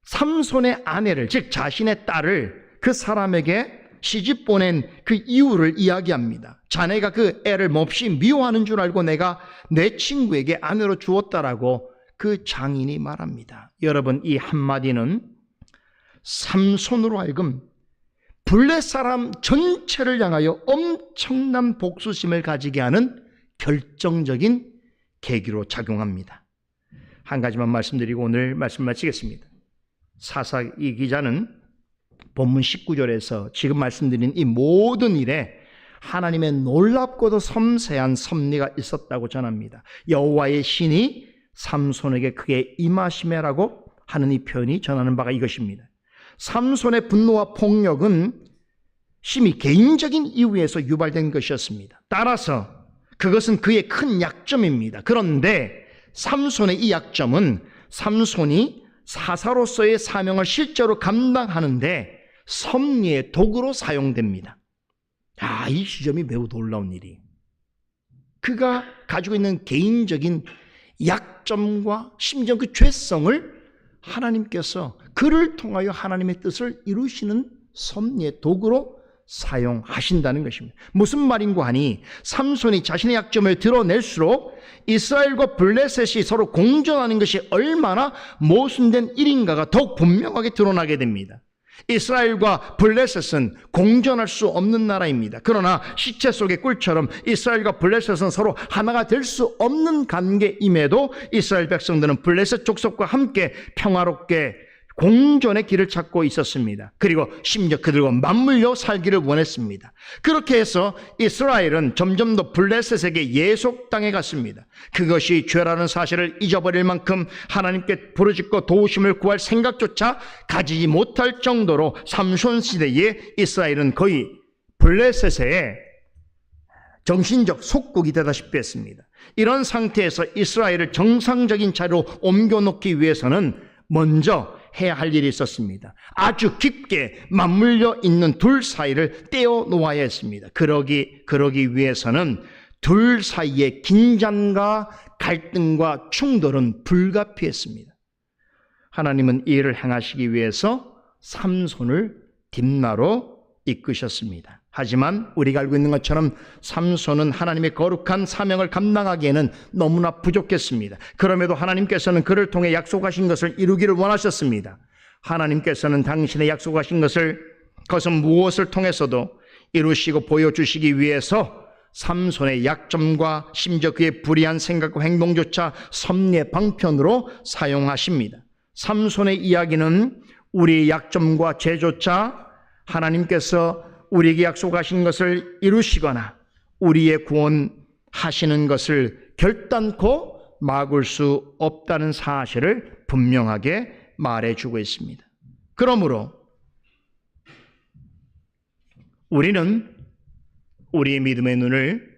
삼손의 아내를, 즉 자신의 딸을 그 사람에게 시집 보낸 그 이유를 이야기합니다. 자네가 그 애를 몹시 미워하는 줄 알고 내가 내 친구에게 아내로 주었다라고 그 장인이 말합니다. 여러분, 이 한마디는 삼손으로 하여금 블레 사람 전체를 향하여 엄청난 복수심을 가지게 하는 결정적인 계기로 작용합니다. 한 가지만 말씀드리고 오늘 말씀 마치겠습니다. 사사기 기자는 본문 19절에서 지금 말씀드린 이 모든 일에 하나님의 놀랍고도 섬세한 섭리가 있었다고 전합니다. 여호와의 신이 삼손에게 크게 임하심이라고 하는 이 표현이 전하는 바가 이것입니다. 삼손의 분노와 폭력은 심히 개인적인 이유에서 유발된 것이었습니다. 따라서 그것은 그의 큰 약점입니다. 그런데 삼손의 이 약점은 삼손이 사사로서의 사명을 실제로 감당하는데 섭리의 도구로 사용됩니다. 이 지점이 매우 놀라운 일이. 그가 가지고 있는 개인적인 약점과 심지어 그 죄성을 하나님께서 그를 통하여 하나님의 뜻을 이루시는 섭리의 도구로 사용하신다는 것입니다. 무슨 말인고 하니 삼손이 자신의 약점을 드러낼수록 이스라엘과 블레셋이 서로 공존하는 것이 얼마나 모순된 일인가가 더욱 분명하게 드러나게 됩니다. 이스라엘과 블레셋은 공존할 수 없는 나라입니다. 그러나 시체 속의 꿀처럼 이스라엘과 블레셋은 서로 하나가 될 수 없는 관계임에도 이스라엘 백성들은 블레셋 족속과 함께 평화롭게 공존의 길을 찾고 있었습니다. 그리고 심지어 그들과 맞물려 살기를 원했습니다. 그렇게 해서 이스라엘은 점점 더 블레셋에게 예속당해 갔습니다. 그것이 죄라는 사실을 잊어버릴 만큼 하나님께 부르짖고 도우심을 구할 생각조차 가지지 못할 정도로 삼손 시대에 이스라엘은 거의 블레셋의 정신적 속국이 되다시피 했습니다. 이런 상태에서 이스라엘을 정상적인 자리로 옮겨놓기 위해서는 먼저 해야 할 일이 있었습니다. 아주 깊게 맞물려 있는 둘 사이를 떼어 놓아야 했습니다. 그러기 위해서는 둘 사이의 긴장과 갈등과 충돌은 불가피했습니다. 하나님은 이 일을 행하시기 위해서 삼손을 딥나로 이끄셨습니다. 하지만 우리가 알고 있는 것처럼 삼손은 하나님의 거룩한 사명을 감당하기에는 너무나 부족했습니다. 그럼에도 하나님께서는 그를 통해 약속하신 것을 이루기를 원하셨습니다. 하나님께서는 당신의 약속하신 것은 무엇을 통해서도 이루시고 보여주시기 위해서 삼손의 약점과 심지어 그의 불의한 생각과 행동조차 섭리의 방편으로 사용하십니다. 삼손의 이야기는 우리의 약점과 죄조차 하나님께서 우리에게 약속하신 것을 이루시거나 우리의 구원하시는 것을 결단코 막을 수 없다는 사실을 분명하게 말해주고 있습니다. 그러므로 우리는 우리의 믿음의 눈을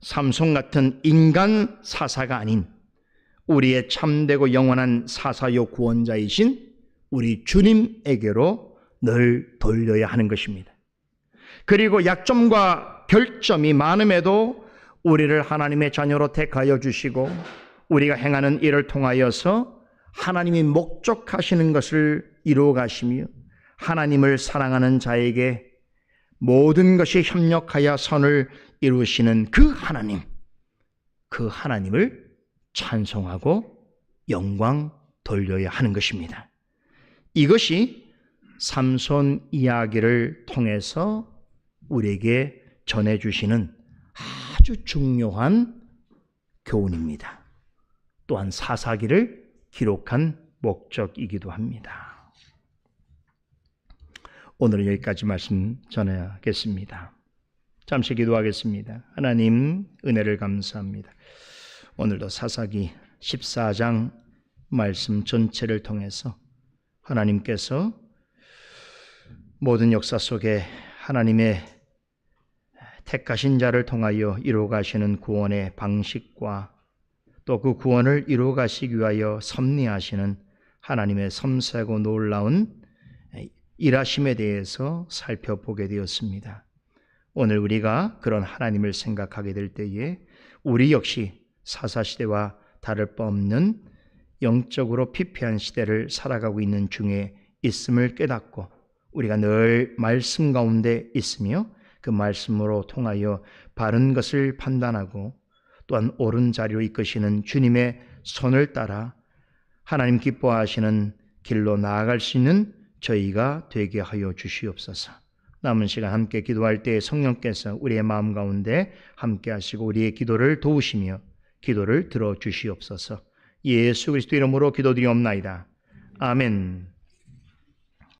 삼손 같은 인간 사사가 아닌 우리의 참되고 영원한 사사요 구원자이신 우리 주님에게로 늘 돌려야 하는 것입니다. 그리고 약점과 결점이 많음에도 우리를 하나님의 자녀로 택하여 주시고 우리가 행하는 일을 통하여서 하나님이 목적하시는 것을 이루어 가시며 하나님을 사랑하는 자에게 모든 것이 협력하여 선을 이루시는 그 하나님을 찬송하고 영광 돌려야 하는 것입니다. 이것이 삼손 이야기를 통해서 우리에게 전해주시는 아주 중요한 교훈입니다. 또한 사사기를 기록한 목적이기도 합니다. 오늘은 여기까지 말씀 전해야겠습니다. 잠시 기도하겠습니다. 하나님, 은혜를 감사합니다. 오늘도 사사기 14장 말씀 전체를 통해서 하나님께서 모든 역사 속에 하나님의 택하신 자를 통하여 이루어 가시는 구원의 방식과 또 그 구원을 이루어 가시기 위하여 섭리하시는 하나님의 섬세하고 놀라운 일하심에 대해서 살펴보게 되었습니다. 오늘 우리가 그런 하나님을 생각하게 될 때에 우리 역시 사사시대와 다를 바 없는 영적으로 피폐한 시대를 살아가고 있는 중에 있음을 깨닫고 우리가 늘 말씀 가운데 있으며 그 말씀으로 통하여 바른 것을 판단하고 또한 옳은 자리로 이끄시는 주님의 손을 따라 하나님 기뻐하시는 길로 나아갈 수 있는 저희가 되게 하여 주시옵소서. 남은 시간 함께 기도할 때 성령께서 우리의 마음 가운데 함께 하시고 우리의 기도를 도우시며 기도를 들어주시옵소서. 예수 그리스도 이름으로 기도드리옵나이다. 아멘.